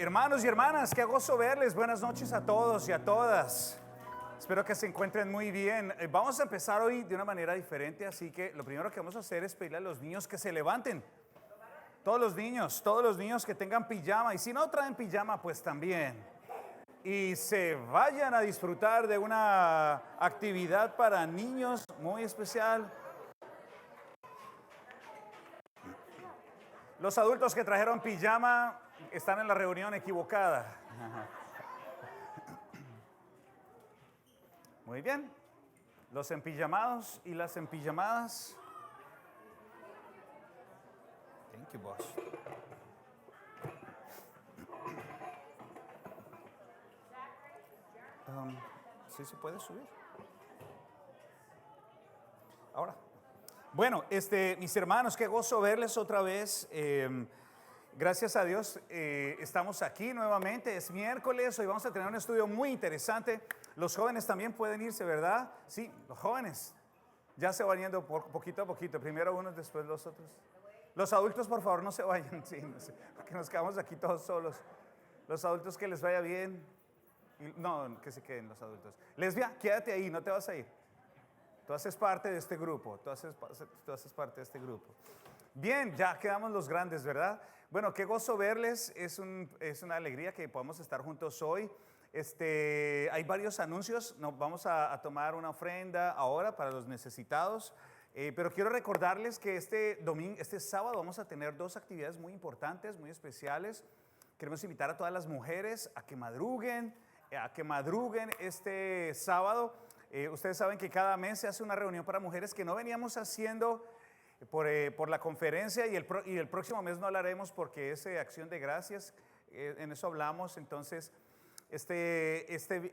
Hermanos y hermanas, qué gozo verles. Buenas noches a todos y a todas. Espero que se encuentren muy bien. Vamos a empezar hoy de una manera diferente, así que lo primero que vamos a hacer es pedirle a los niños que se levanten. Todos los niños que tengan pijama, y si no traen pijama, pues también. Y se vayan a disfrutar de una actividad para niños muy especial. Los adultos que trajeron pijama están en la reunión equivocada. Muy bien. Los empijamados y las empijamadas. Thank you, boss. ¿Sí se puede subir? Ahora. Bueno, mis hermanos, qué gozo verles otra vez. Gracias a Dios estamos aquí nuevamente. Es miércoles, hoy vamos a tener un estudio muy interesante. Los jóvenes también pueden irse, ¿verdad? Sí, los jóvenes ya se van yendo poquito a poquito. Primero unos, después los otros. Los adultos, por favor, no se vayan, sí, no sé, porque nos quedamos aquí todos solos. Los adultos, que les vaya bien. No, que se queden los adultos. Lesbia, quédate ahí, no te vas a ir. Tú haces parte de este grupo, tú haces parte de este grupo. Bien, ya quedamos los grandes, ¿verdad? Bueno, qué gozo verles, es una alegría que podamos estar juntos hoy. Hay varios anuncios, nos vamos a tomar una ofrenda ahora para los necesitados, pero quiero recordarles que este sábado vamos a tener dos actividades muy importantes, muy especiales. Queremos invitar a todas las mujeres a que madruguen este sábado. Ustedes saben que cada mes se hace una reunión para mujeres que no veníamos haciendo por la conferencia, y el próximo mes no hablaremos porque es Acción de Gracias, en eso hablamos. Entonces, este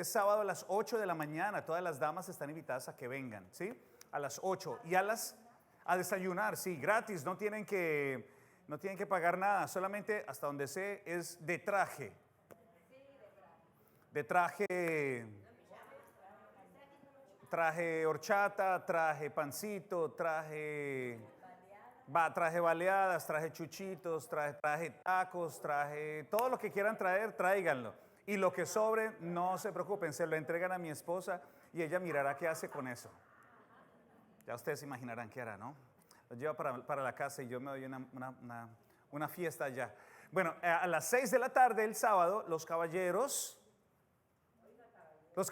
sábado a las 8 de la mañana, todas las damas están invitadas a que vengan, ¿sí? A las 8 y a desayunar, sí, gratis, no tienen que pagar nada, solamente hasta donde sé es de traje. Traje horchata, traje pancito, traje baleadas, traje chuchitos, traje tacos, traje todo lo que quieran traer, tráiganlo. Y lo que sobre, no se preocupen, se lo entregan a mi esposa y ella mirará qué hace con eso. Ya ustedes se imaginarán qué hará, ¿no? Lo lleva para la casa y yo me doy una fiesta allá. Bueno, a las 6 de la tarde el sábado, los caballeros nos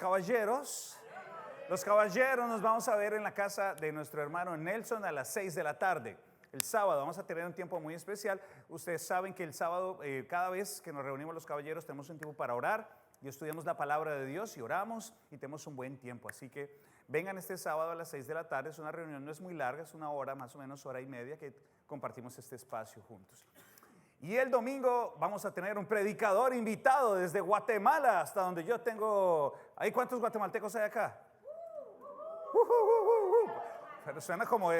vamos a ver en la casa de nuestro hermano Nelson a las 6 de la tarde. El sábado vamos a tener un tiempo muy especial. Ustedes saben que el sábado, cada vez que nos reunimos los caballeros, tenemos un tiempo para orar y estudiamos la palabra de Dios y oramos y tenemos un buen tiempo. Así que vengan este sábado a las 6 de la tarde. Es una reunión, no es muy larga, es una hora, más o menos hora y media, que compartimos este espacio juntos. Y el domingo vamos a tener un predicador invitado desde Guatemala, hasta donde yo tengo. ¿Hay cuántos guatemaltecos hay acá? Pero suena como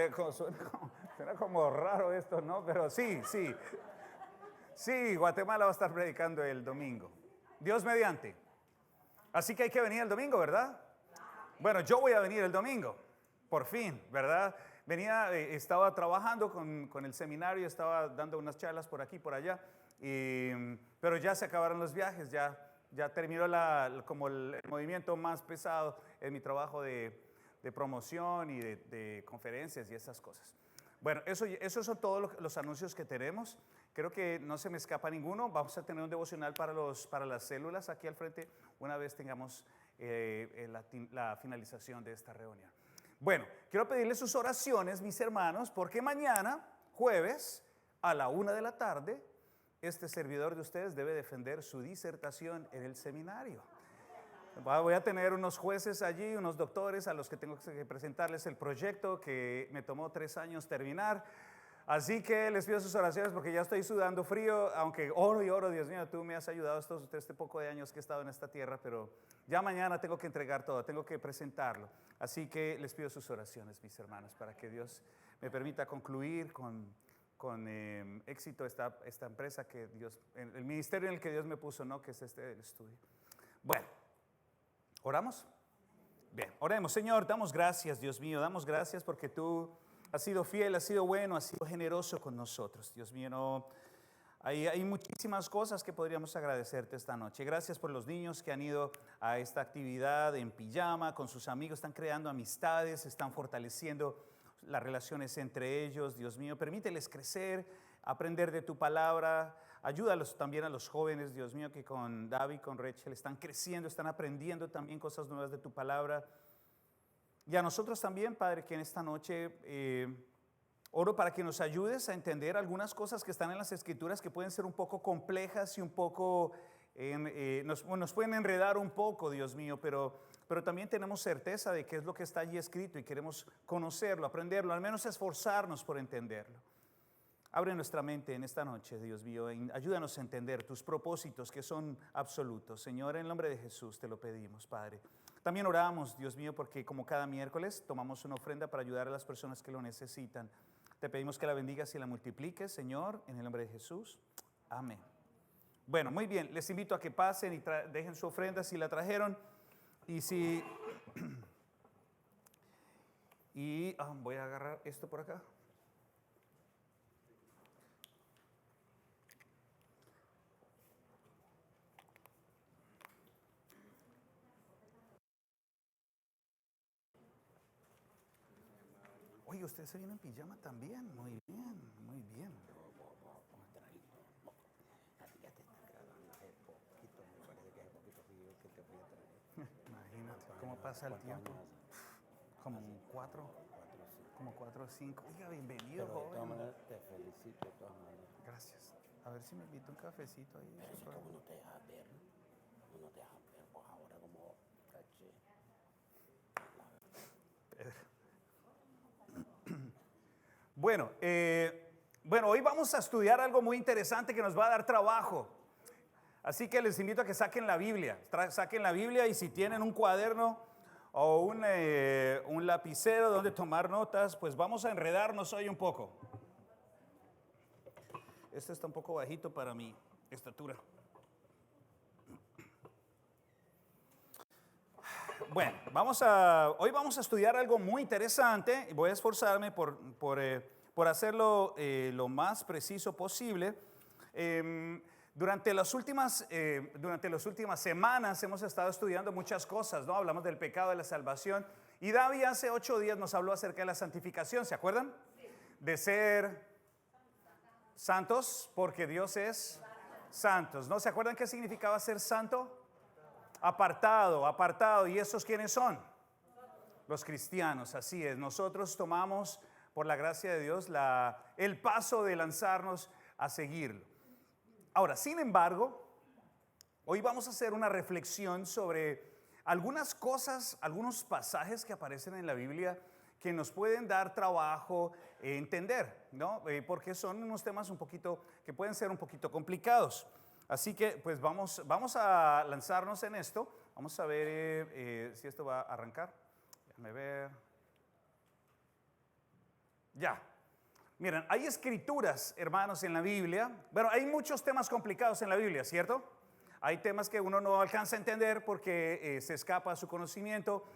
raro esto, ¿no? Pero sí, Guatemala va a estar predicando el domingo, Dios mediante. Así que hay que venir el domingo, ¿verdad? Bueno, yo voy a venir el domingo, por fin, ¿verdad? Estaba trabajando con el seminario, estaba dando unas charlas por aquí, por allá, pero ya se acabaron los viajes, ya terminó como el movimiento más pesado en mi trabajo de promoción y de conferencias y esas cosas. Bueno, esos son todos los anuncios que tenemos. Creo que no se me escapa ninguno. Vamos a tener un devocional para las células aquí al frente una vez tengamos la finalización de esta reunión. Bueno, quiero pedirles sus oraciones, mis hermanos, porque mañana, jueves, a la 1 de la tarde, este servidor de ustedes debe defender su disertación en el seminario. Voy a tener unos jueces allí, unos doctores a los que tengo que presentarles el proyecto que me tomó 3 años terminar. Así que les pido sus oraciones porque ya estoy sudando frío, aunque oro y oro, Dios mío, tú me has ayudado este poco de años que he estado en esta tierra, pero ya mañana tengo que entregar todo, tengo que presentarlo. Así que les pido sus oraciones, mis hermanos, para que Dios me permita concluir con éxito esta empresa el ministerio en el que Dios me puso, ¿no? Que es el estudio. Bueno, ¿oramos? Bien, oremos. Señor, damos gracias, Dios mío, damos gracias porque tú has sido fiel, has sido bueno, has sido generoso con nosotros. Dios mío, no Hay muchísimas cosas que podríamos agradecerte esta noche. Gracias por los niños que han ido a esta actividad en pijama con sus amigos, están creando amistades, están fortaleciendo las relaciones entre ellos. Dios mío, permíteles crecer, aprender de tu palabra. Ayúdalos también a los jóvenes, Dios mío, que con David, con Rachel están creciendo, están aprendiendo también cosas nuevas de tu palabra. Y a nosotros también, Padre, que en esta noche oro para que nos ayudes a entender algunas cosas que están en las Escrituras que pueden ser un poco complejas y un poco, nos pueden enredar un poco, Dios mío, pero también tenemos certeza de qué es lo que está allí escrito y queremos conocerlo, aprenderlo, al menos esforzarnos por entenderlo. Abre nuestra mente en esta noche, Dios mío, ayúdanos a entender tus propósitos que son absolutos. Señor, en el nombre de Jesús te lo pedimos, Padre. También oramos, Dios mío, porque como cada miércoles tomamos una ofrenda para ayudar a las personas que lo necesitan. Te pedimos que la bendigas y la multipliques, Señor, en el nombre de Jesús. Amén. Bueno, muy bien, les invito a que pasen y dejen su ofrenda si la trajeron. Voy a agarrar esto por acá. Oye, usted se viene en pijama también. Muy bien, muy bien. Imagínate cómo pasa el tiempo. Como 4 o 5. Oiga, bienvenido, Pero de todas joven. maneras te felicito, de todas maneras. Gracias. A ver si me invito un cafecito ahí. Pero si como no te dejas ver, no te dejas ver, pues ahora como caché. Bueno, hoy vamos a estudiar algo muy interesante que nos va a dar trabajo. Así que les invito a que saquen la Biblia. Saquen la Biblia y si tienen un cuaderno o un lapicero donde tomar notas, pues vamos a enredarnos hoy un poco. Este está un poco bajito para mi estatura. Bueno, hoy vamos a estudiar algo muy interesante y voy a esforzarme por hacerlo lo más preciso posible. Durante las últimas semanas hemos estado estudiando muchas cosas, ¿no? Hablamos del pecado, de la salvación, y David hace 8 días nos habló acerca de la santificación, ¿se acuerdan? Sí. De ser santos porque Dios es santos, ¿no? ¿Se acuerdan qué significaba ser santo? Apartado. ¿Y esos quiénes son? Los cristianos, así es. Nosotros tomamos, por la gracia de Dios, el paso de lanzarnos a seguirlo. Ahora, sin embargo, hoy vamos a hacer una reflexión sobre algunas cosas, algunos pasajes que aparecen en la Biblia que nos pueden dar trabajo entender, ¿no? Porque son unos temas que pueden ser un poquito complicados. Así que pues vamos a lanzarnos en esto. Vamos a ver si esto va a arrancar. Déjame ver. Ya. Miren, hay escrituras, hermanos, en la Biblia. Bueno, hay muchos temas complicados en la Biblia, ¿cierto? Hay temas que uno no alcanza a entender porque se escapa a su conocimiento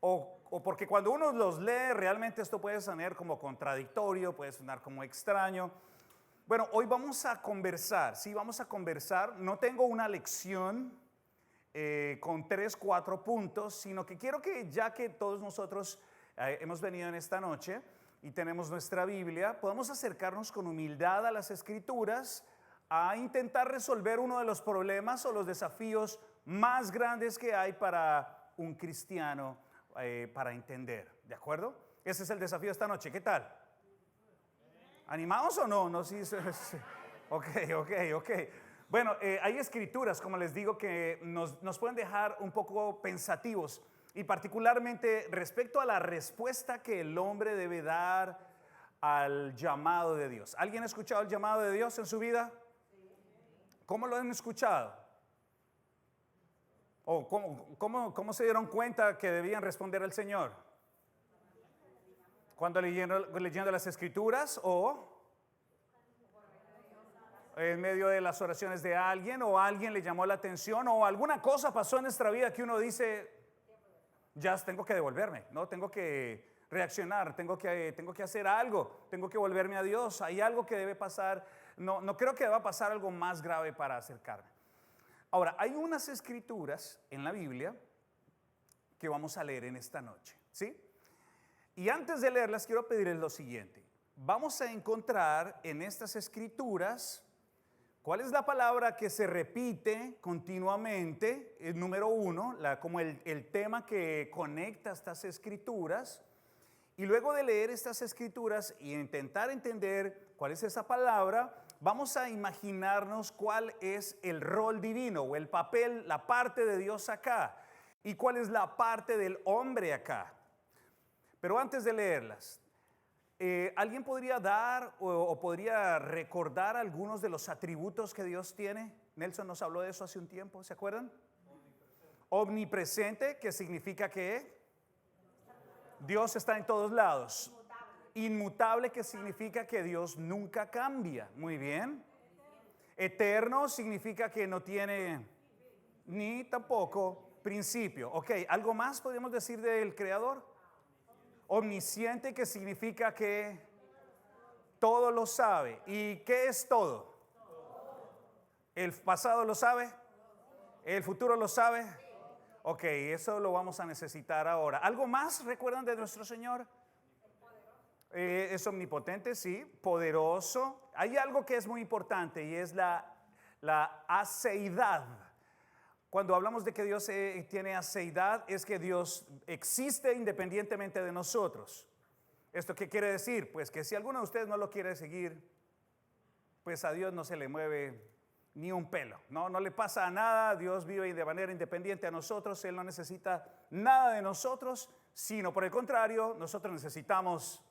o porque cuando uno los lee realmente esto puede sonar como contradictorio, puede sonar como extraño. Bueno, hoy vamos a conversar, sí, vamos a conversar. No tengo una lección con 3, 4 puntos, sino que quiero que ya que todos nosotros hemos venido en esta noche y tenemos nuestra Biblia, podamos acercarnos con humildad a las Escrituras a intentar resolver uno de los problemas o los desafíos más grandes que hay para un cristiano para entender, ¿de acuerdo? Ese es el desafío de esta noche, ¿qué tal? ¿Animados o no? No, sí. Ok. Bueno, hay escrituras, como les digo, que nos pueden dejar un poco pensativos y particularmente respecto a la respuesta que el hombre debe dar al llamado de Dios. ¿Alguien ha escuchado el llamado de Dios en su vida? ¿Cómo lo han escuchado? ¿O cómo se dieron cuenta que debían responder al Señor? ¿Cuando leyendo las escrituras o en medio de las oraciones de alguien o alguien le llamó la atención o alguna cosa pasó en nuestra vida que uno dice, ya tengo que devolverme, ¿no? Tengo que reaccionar, tengo que hacer algo, tengo que volverme a Dios, hay algo que debe pasar no creo que va a pasar algo más grave para acercarme. Ahora, hay unas escrituras en la Biblia que vamos a leer en esta noche, ¿sí? Y antes de leerlas, quiero pedirles lo siguiente. Vamos a encontrar en estas escrituras cuál es la palabra que se repite continuamente, el número uno, como el tema que conecta estas escrituras. Y luego de leer estas escrituras y intentar entender cuál es esa palabra, vamos a imaginarnos cuál es el rol divino o el papel, la parte de Dios acá y cuál es la parte del hombre acá. Pero antes de leerlas, ¿alguien podría dar o podría recordar algunos de los atributos que Dios tiene? Nelson nos habló de eso hace un tiempo, ¿se acuerdan? Omnipresente, que significa que Dios está en todos lados. Inmutable, que significa que Dios nunca cambia. Muy bien. Eterno significa que no tiene ni tampoco principio. Ok, ¿algo más podemos decir del Creador? Omnisciente, que significa que todo lo sabe. ¿Y qué es todo? ¿El pasado lo sabe? ¿El futuro lo sabe? Ok, eso lo vamos a necesitar ahora. ¿Algo más recuerdan de nuestro Señor? Es omnipotente, sí, poderoso. Hay algo que es muy importante y es la aceidad. Cuando hablamos de que Dios tiene aceidad, es que Dios existe independientemente de nosotros. ¿Esto qué quiere decir? Pues que si alguno de ustedes no lo quiere seguir, pues a Dios no se le mueve ni un pelo. No le pasa nada. Dios vive de manera independiente a nosotros. Él no necesita nada de nosotros, sino por el contrario, nosotros necesitamos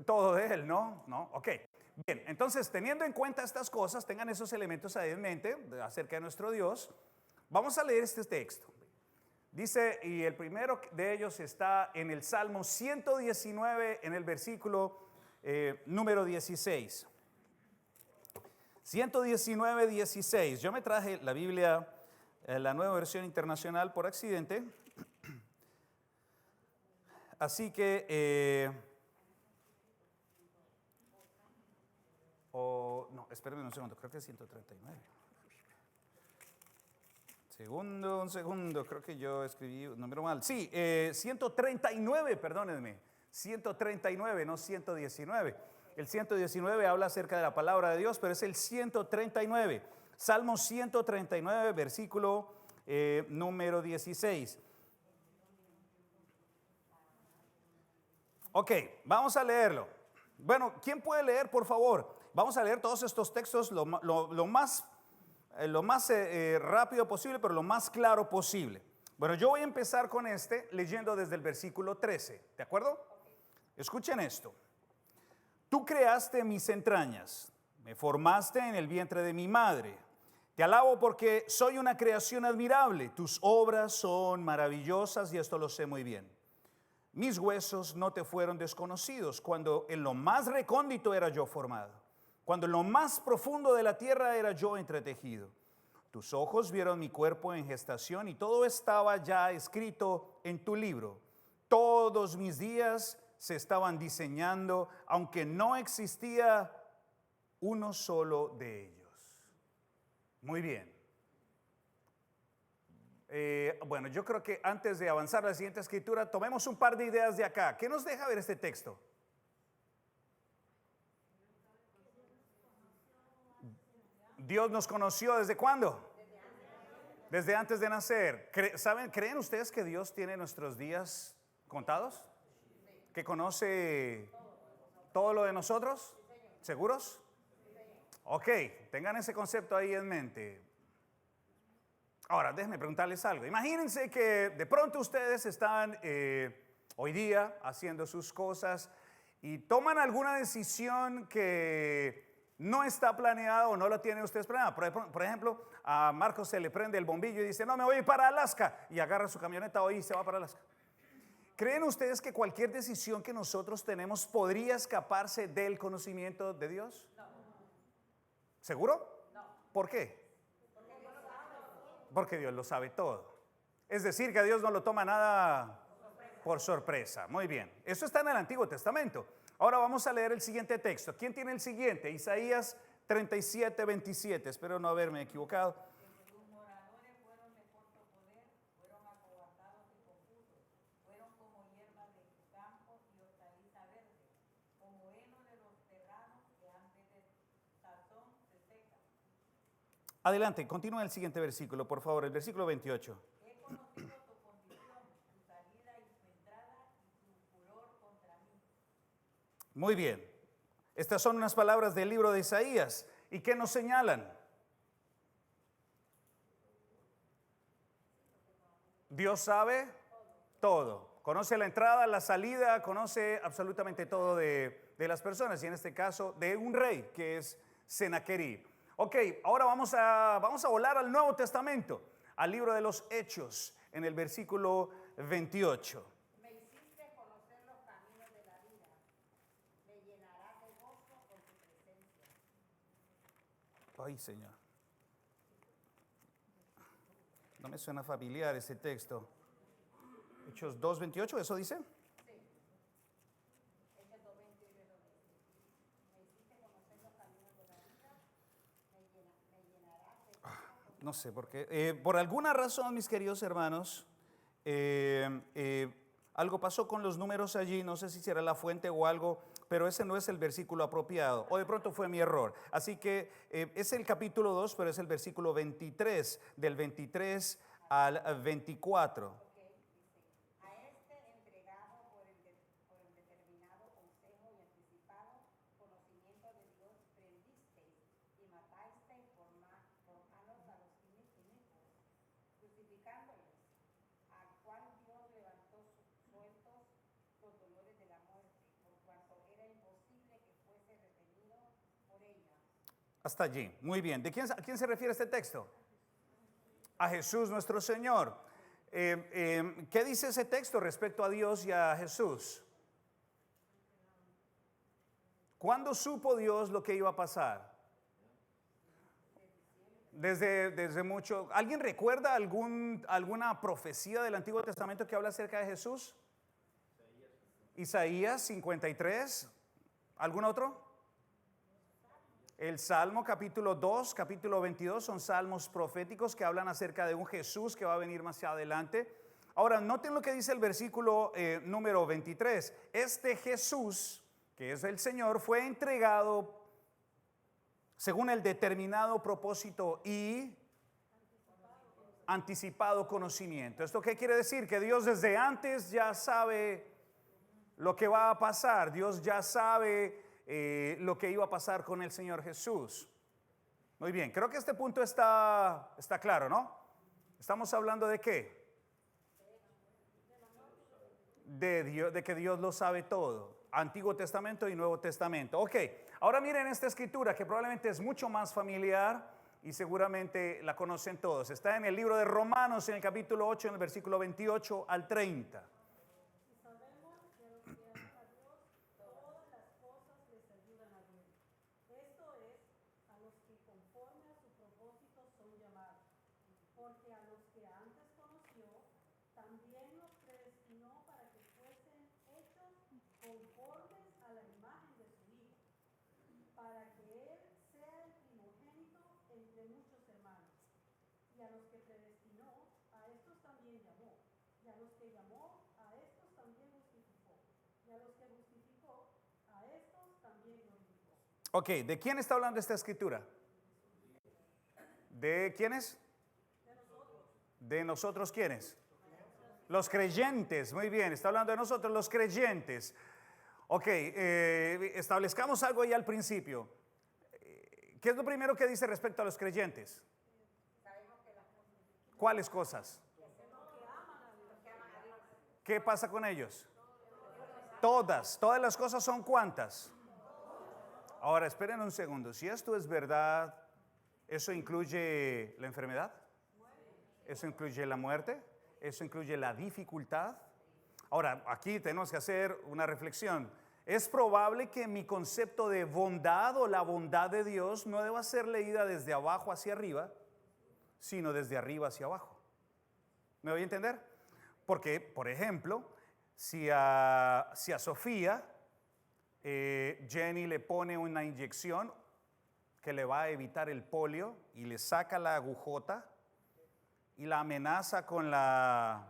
todo de Él, ¿no? Ok. Bien, entonces teniendo en cuenta estas cosas, tengan esos elementos ahí en mente acerca de nuestro Dios. Vamos a leer este texto. Dice, y el primero de ellos está en el Salmo 119, en el versículo número 16. 119, 16. Yo me traje la Biblia, la Nueva Versión Internacional por accidente. Así que, no, espérenme un segundo, creo que es 139. Un segundo, creo que yo escribí un número mal. Sí, 139, perdónenme. 139, no 119. El 119 habla acerca de la palabra de Dios, pero es el 139. Salmo 139, versículo número 16. Ok, vamos a leerlo. Bueno, ¿quién puede leer, por favor? Vamos a leer todos estos textos lo más rápido posible, pero lo más claro posible. Bueno, yo voy a empezar con leyendo desde el versículo 13, ¿de acuerdo? Escuchen esto. Tú creaste mis entrañas, me formaste en el vientre de mi madre. Te alabo porque soy una creación admirable, tus obras son maravillosas y esto lo sé muy bien. Mis huesos no te fueron desconocidos cuando en lo más recóndito era yo formado. Cuando en lo más profundo de la tierra era yo entretejido. Tus ojos vieron mi cuerpo en gestación y todo estaba ya escrito en tu libro. Todos mis días se estaban diseñando, aunque no existía uno solo de ellos. Muy bien. Bueno, yo creo que antes de avanzar a la siguiente escritura, tomemos un par de ideas de acá. ¿Qué nos deja ver este texto? Dios nos conoció ¿desde cuándo? Desde antes de nacer. ¿Creen ustedes que Dios tiene nuestros días contados? ¿Que conoce todo lo de nosotros? ¿Seguros? Ok, tengan ese concepto ahí en mente. Ahora, déjenme preguntarles algo. Imagínense que de pronto ustedes están hoy día haciendo sus cosas y toman alguna decisión que no está planeada o no la tienen ustedes planeada. Por ejemplo, a Marcos se le prende el bombillo y dice, no, me voy para Alaska. Y agarra su camioneta hoy y se va para Alaska. ¿Creen ustedes que cualquier decisión que nosotros tenemos podría escaparse del conocimiento de Dios? No. ¿Seguro? No. ¿Por qué? Porque Dios lo sabe todo. Es decir, que a Dios no lo toma nada por sorpresa. Muy bien. Eso está en el Antiguo Testamento. Ahora vamos a leer el siguiente texto. ¿Quién tiene el siguiente? Isaías 37, 27. Espero no haberme equivocado. Sus moradores fueron de corto poder, fueron acobardados y confusos, fueron como hierba de campo y hortaliza verde, como heno de los terranos que antes de sazón se seca. Adelante, continúa el siguiente versículo, por favor, el versículo 28. He conocido tu condición, tu salida y tu entrada y tu furor contra mí. Muy bien. Estas son unas palabras del libro de Isaías. ¿Y qué nos señalan? Dios sabe todo. Conoce la entrada, la salida, conoce absolutamente todo de las personas. Y en este caso, de un rey que es Sennacherib. Ok, ahora vamos a volar al Nuevo Testamento, al libro de los Hechos, en el versículo 28. Me hiciste conocer los caminos de la vida, me llenarás de gozo con tu presencia. Ay, Señor. No me suena familiar ese texto. Hechos 2:28, ¿eso dice? Hechos 2:28 me hiciste conocer los caminos de la vida, me llenarás de gozo. No sé por qué. Por alguna razón, mis queridos hermanos, algo pasó con los números allí. No sé si será la fuente o algo, pero ese no es el versículo apropiado. O de pronto fue mi error. Así que es el capítulo 2, pero es el versículo 23, del 23 al 24. A este entregado por el determinado consejo y anticipado conocimiento de Dios prendisteis y matasteis por manos a los inicuos, crucificándoles, al cual Dios levantó sueltos los dolores de la muerte, por cuanto era imposible que fuese retenido por ella. Hasta allí. Muy bien. ¿A quién se refiere este texto? A Jesús nuestro Señor. ¿Qué dice ese texto respecto a Dios y a Jesús? ¿Cuándo supo Dios lo que iba a pasar? Desde mucho. ¿Alguien recuerda alguna profecía del Antiguo Testamento que habla acerca de Jesús? Isaías 53. ¿Algún otro? El Salmo capítulo 2, capítulo 22 son salmos proféticos que hablan acerca de un Jesús que va a venir más adelante. Ahora, noten lo que dice el versículo número 23. Este Jesús, que es el Señor, fue entregado según el determinado propósito y anticipado conocimiento. ¿Esto qué quiere decir? Que Dios desde antes ya sabe lo que va a pasar. Dios ya sabe lo que iba a pasar con el Señor Jesús. Muy bien, creo que este punto está claro, ¿no? Estamos hablando de qué? De Dios, de que Dios lo sabe todo. Antiguo Testamento y Nuevo Testamento. Ok, ahora miren esta escritura que probablemente es mucho más familiar y seguramente la conocen todos. Está en el libro de Romanos, en el capítulo 8, en el versículo 28 al 30. Porque a los que antes conoció, también los predestinó para que fuesen hechos conformes a la imagen de su Hijo, para que Él sea el primogénito entre muchos hermanos. Y a los que predestinó, a estos también llamó. Y a los que llamó, a estos también justificó. Y a los que justificó, a estos también glorificó. Ok, ¿de quién está hablando esta escritura? ¿De quiénes? ¿De nosotros quiénes? Los creyentes, muy bien, está hablando de nosotros los creyentes. Ok, establezcamos algo ya al principio. ¿Qué es lo primero que dice respecto a los creyentes? ¿Cuáles cosas? ¿Qué pasa con ellos? Todas las cosas son ¿cuántas? Ahora, esperen un segundo, si esto es verdad, ¿eso incluye la enfermedad? ¿Eso incluye la muerte? ¿Eso incluye la dificultad? Ahora, aquí tenemos que hacer una reflexión. Es probable que mi concepto de bondad o la bondad de Dios no deba ser leída desde abajo hacia arriba, sino desde arriba hacia abajo. ¿Me voy a entender? Porque, por ejemplo, si a Sofía, Jenny le pone una inyección que le va a evitar el polio y le saca la agujota y la amenaza con la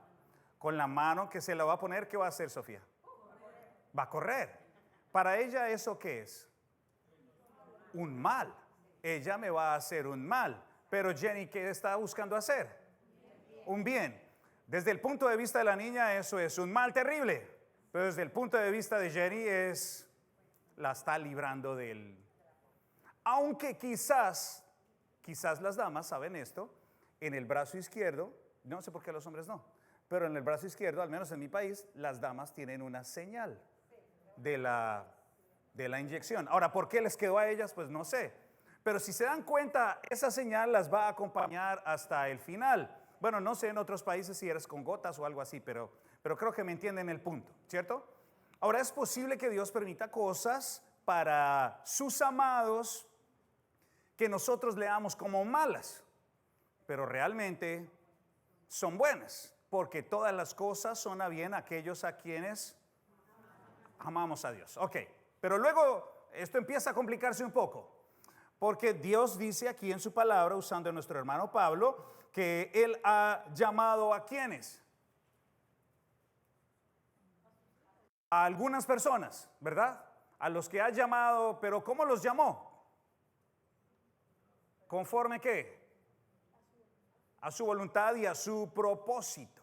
mano que se la va a poner, ¿qué va a hacer Sofía? Va a correr. Para ella, ¿eso qué es? Un mal. Ella me va a hacer un mal. Pero Jenny, ¿qué está buscando hacer? Un bien. Desde el punto de vista de la niña, eso es un mal terrible. Pero desde el punto de vista de Jenny, la está librando de él. Aunque quizás las damas saben esto, en el brazo izquierdo, no sé por qué los hombres no, pero en el brazo izquierdo, al menos en mi país, las damas tienen una señal de la inyección. Ahora, ¿por qué les quedó a ellas? Pues no sé. Pero si se dan cuenta, esa señal las va a acompañar hasta el final. Bueno, no sé en otros países si eres con gotas o algo así, pero creo que me entienden el punto, ¿cierto? Ahora, es posible que Dios permita cosas para sus amados que nosotros leamos como malas, pero realmente son buenas, porque todas las cosas son a bien a aquellos a quienes amamos a Dios. Ok, pero luego esto empieza a complicarse un poco, porque Dios dice aquí en su palabra, usando a nuestro hermano Pablo, que Él ha llamado a quienes. A algunas personas, ¿verdad? A los que ha llamado, pero ¿cómo los llamó? ¿Conforme qué? A su voluntad y a su propósito.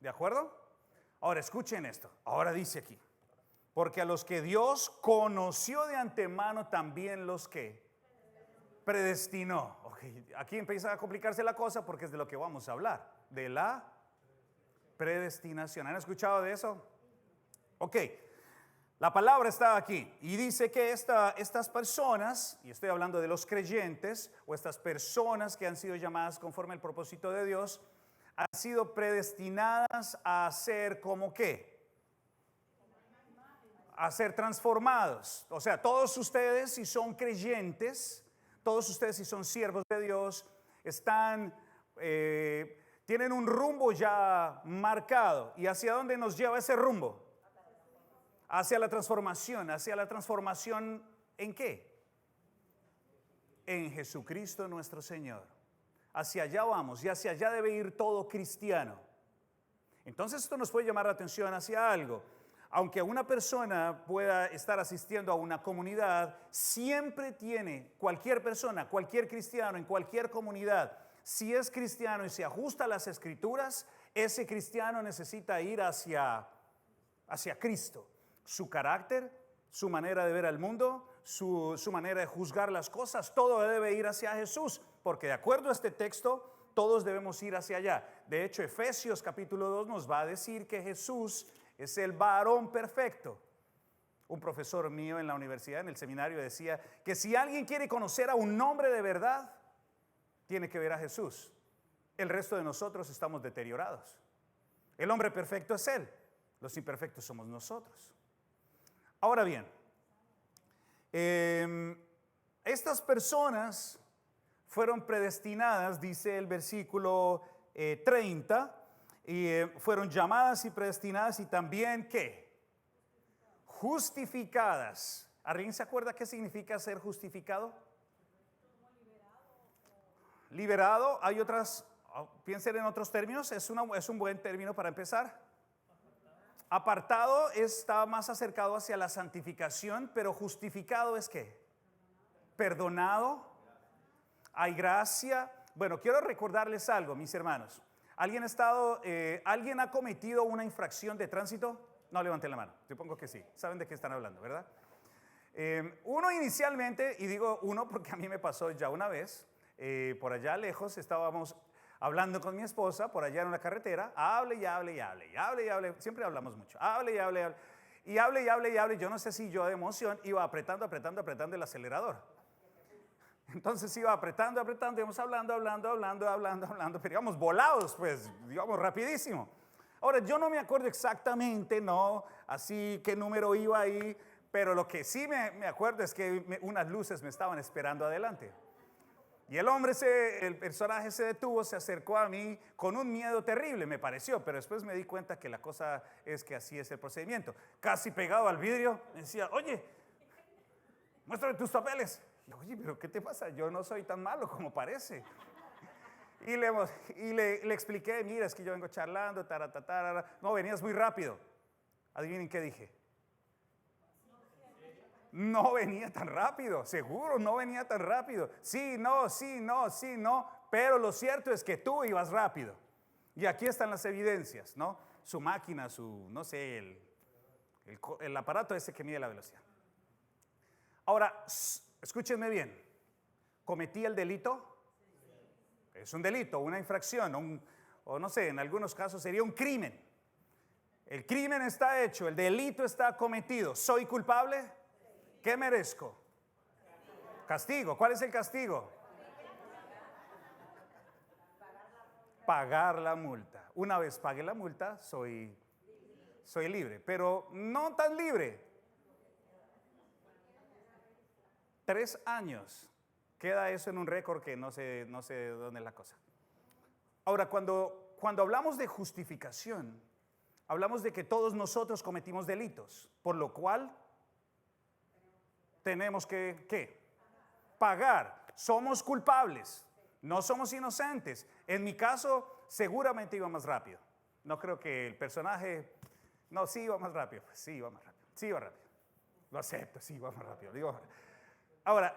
¿De acuerdo? Ahora escuchen esto. Ahora dice aquí. Porque a los que Dios conoció de antemano, también los que predestinó. Okay. Aquí empieza a complicarse la cosa porque es de lo que vamos a hablar. De la predestinación. ¿Han escuchado de eso? Ok. La palabra está aquí y dice que estas personas, y estoy hablando de los creyentes, o estas personas que han sido llamadas conforme al propósito de Dios, han sido predestinadas a ser como qué, a ser transformados. O sea, todos ustedes, si son creyentes, todos ustedes, si son siervos de Dios, tienen un rumbo ya marcado. ¿Y hacia dónde nos lleva ese rumbo? Hacia la transformación. ¿Hacia la transformación en qué? En Jesucristo nuestro Señor. Hacia allá vamos y hacia allá debe ir todo cristiano. Entonces esto nos puede llamar la atención hacia algo. Aunque una persona pueda estar asistiendo a una comunidad, siempre tiene cualquier persona, cualquier cristiano en cualquier comunidad, si es cristiano y se ajusta a las Escrituras, ese cristiano necesita ir hacia Cristo. Su carácter, su manera de ver al mundo, su manera de juzgar las cosas, todo debe ir hacia Jesús, porque de acuerdo a este texto, todos debemos ir hacia allá. De hecho, Efesios capítulo 2 nos va a decir que Jesús es el varón perfecto. Un profesor mío en la universidad, en el seminario, decía que si alguien quiere conocer a un hombre de verdad, tiene que ver a Jesús. El resto de nosotros estamos deteriorados. El hombre perfecto es Él, los imperfectos somos nosotros. Ahora bien, estas personas fueron predestinadas, dice el versículo 30, y fueron llamadas y predestinadas y también, ¿qué? Justificadas. ¿Alguien se acuerda qué significa ser justificado? Liberado. Hay otras, piensen en otros términos, es un buen término para empezar. Apartado está más acercado hacia la santificación, pero justificado es ¿qué? Perdonado. Hay gracia. Bueno, quiero recordarles algo, mis hermanos. ¿Alguien ha cometido una infracción de tránsito? No levanten la mano, supongo que sí. Saben de qué están hablando, ¿verdad? Uno inicialmente, y digo uno porque a mí me pasó ya una vez, por allá lejos estábamos hablando con mi esposa, por allá en una carretera, hable y hable y hable, y hable y hable, siempre hablamos mucho, hable y hable y hable, y hable y hable y hable, yo no sé si yo de emoción iba apretando el acelerador. Entonces iba apretando, íbamos hablando, pero íbamos volados, pues, digamos, rapidísimo. Ahora, yo no me acuerdo exactamente, no, así qué número iba ahí, pero lo que sí me acuerdo es que unas luces me estaban esperando adelante. Y el personaje se detuvo, se acercó a mí con un miedo terrible, me pareció, pero después me di cuenta que la cosa es que así es el procedimiento. Casi pegado al vidrio, me decía, oye, muéstrame tus papeles. Oye, pero ¿qué te pasa? Yo no soy tan malo como parece. Y le expliqué, mira, es que yo vengo charlando, taratatara. No, venías muy rápido. Adivinen qué dije. No venía tan rápido, seguro no venía tan rápido. Sí, no, sí, no, sí, no. Pero lo cierto es que tú ibas rápido. Y aquí están las evidencias, ¿no? Su máquina, no sé, el aparato ese que mide la velocidad. Ahora, escúchenme bien. ¿Cometí el delito? Es un delito, una infracción, o no sé, en algunos casos sería un crimen. El crimen está hecho, el delito está cometido. ¿Soy culpable? ¿Qué merezco? Castigo. ¿Cuál es el castigo? Pagar la multa. Una vez pague la multa, soy libre, pero no tan libre. 3 años. Queda eso en un récord que no sé dónde es la cosa. Ahora, cuando hablamos de justificación, hablamos de que todos nosotros cometimos delitos, por lo cual tenemos que, ¿qué? Pagar. Somos culpables, no somos inocentes. En mi caso, seguramente iba más rápido. No creo que el personaje, no, sí iba más rápido. Pues sí iba más rápido, sí iba rápido. Lo acepto, sí iba más rápido. Ahora,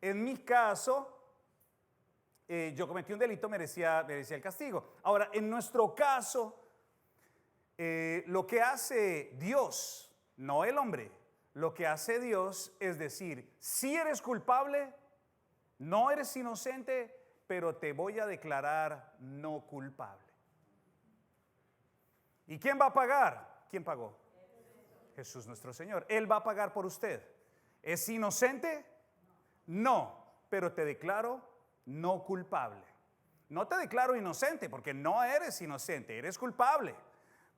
en mi caso, yo cometí un delito, merecía el castigo. Ahora, en nuestro caso, lo que hace Dios, no el hombre, lo que hace Dios es decir, si eres culpable, no eres inocente, pero te voy a declarar no culpable. ¿Y quién va a pagar? ¿Quién pagó? Jesús nuestro Señor. Él va a pagar por usted. ¿Es inocente? No, pero te declaro no culpable. No te declaro inocente porque no eres inocente, eres culpable,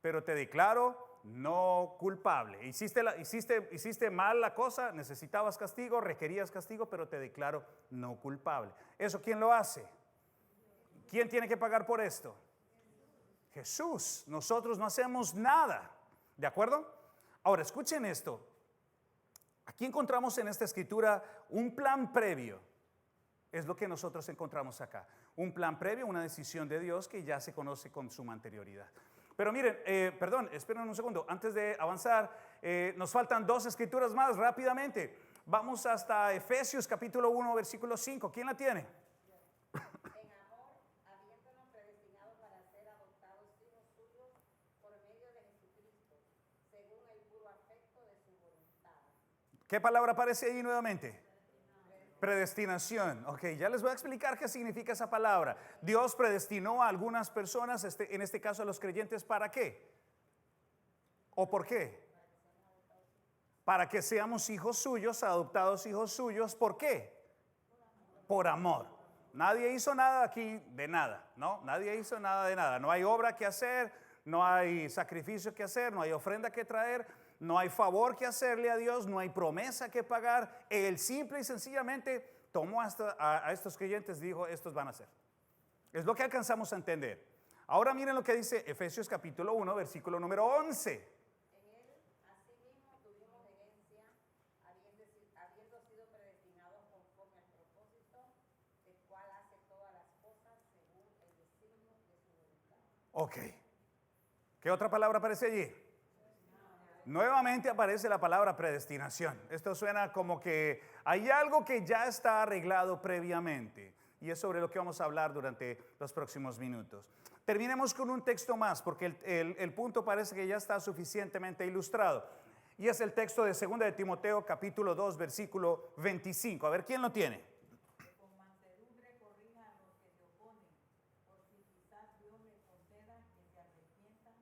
pero te declaro no culpable. Hiciste mal la cosa, necesitabas castigo, requerías castigo, pero te declaro no culpable. ¿Eso quién lo hace? ¿Quién tiene que pagar por esto? Jesús. Nosotros no hacemos nada. ¿De acuerdo? Ahora, escuchen esto. Aquí encontramos en esta escritura un plan previo. Es lo que nosotros encontramos acá. Un plan previo, una decisión de Dios que ya se conoce con suma anterioridad. Pero miren, esperen un segundo. Antes de avanzar, nos faltan 2 escrituras más rápidamente. Vamos hasta Efesios capítulo 1, versículo 5. ¿Quién la tiene? En amor, habiéndonos predestinado para ser adoptados hijos suyos por medio de Jesucristo, según el puro afecto de su voluntad. ¿Qué palabra aparece ahí nuevamente? Predestinación. Ok, ya les voy a explicar qué significa esa palabra. Dios predestinó a algunas personas, en este caso a los creyentes, ¿para qué? ¿O por qué? Para que seamos hijos suyos, adoptados hijos suyos. ¿Por qué? Por amor. Nadie hizo nada aquí de nada, ¿no? Nadie hizo nada de nada. No hay obra que hacer, no hay sacrificio que hacer, no hay ofrenda que traer. No hay favor que hacerle a Dios, no hay promesa que pagar. Él simple y sencillamente tomó a estos creyentes y dijo, estos van a ser. Es lo que alcanzamos a entender. Ahora miren lo que dice Efesios capítulo 1, versículo número 11. En él, asimismo, tuvimos herencia, habiendo sido predestinados conforme al propósito, el cual hace todas las cosas según el designio de su voluntad. Ok. ¿Qué otra palabra aparece allí? Nuevamente aparece la palabra predestinación. Esto suena como que hay algo que ya está arreglado previamente. Y es sobre lo que vamos a hablar durante los próximos minutos. Terminemos con un texto más, porque el punto parece que ya está suficientemente ilustrado. Y es el texto de 2 de Timoteo, capítulo 2, versículo 25. A ver, ¿quién lo tiene? Con mansedumbre corrija a los que se oponen, por si quizás Dios les conceda que se arrepientan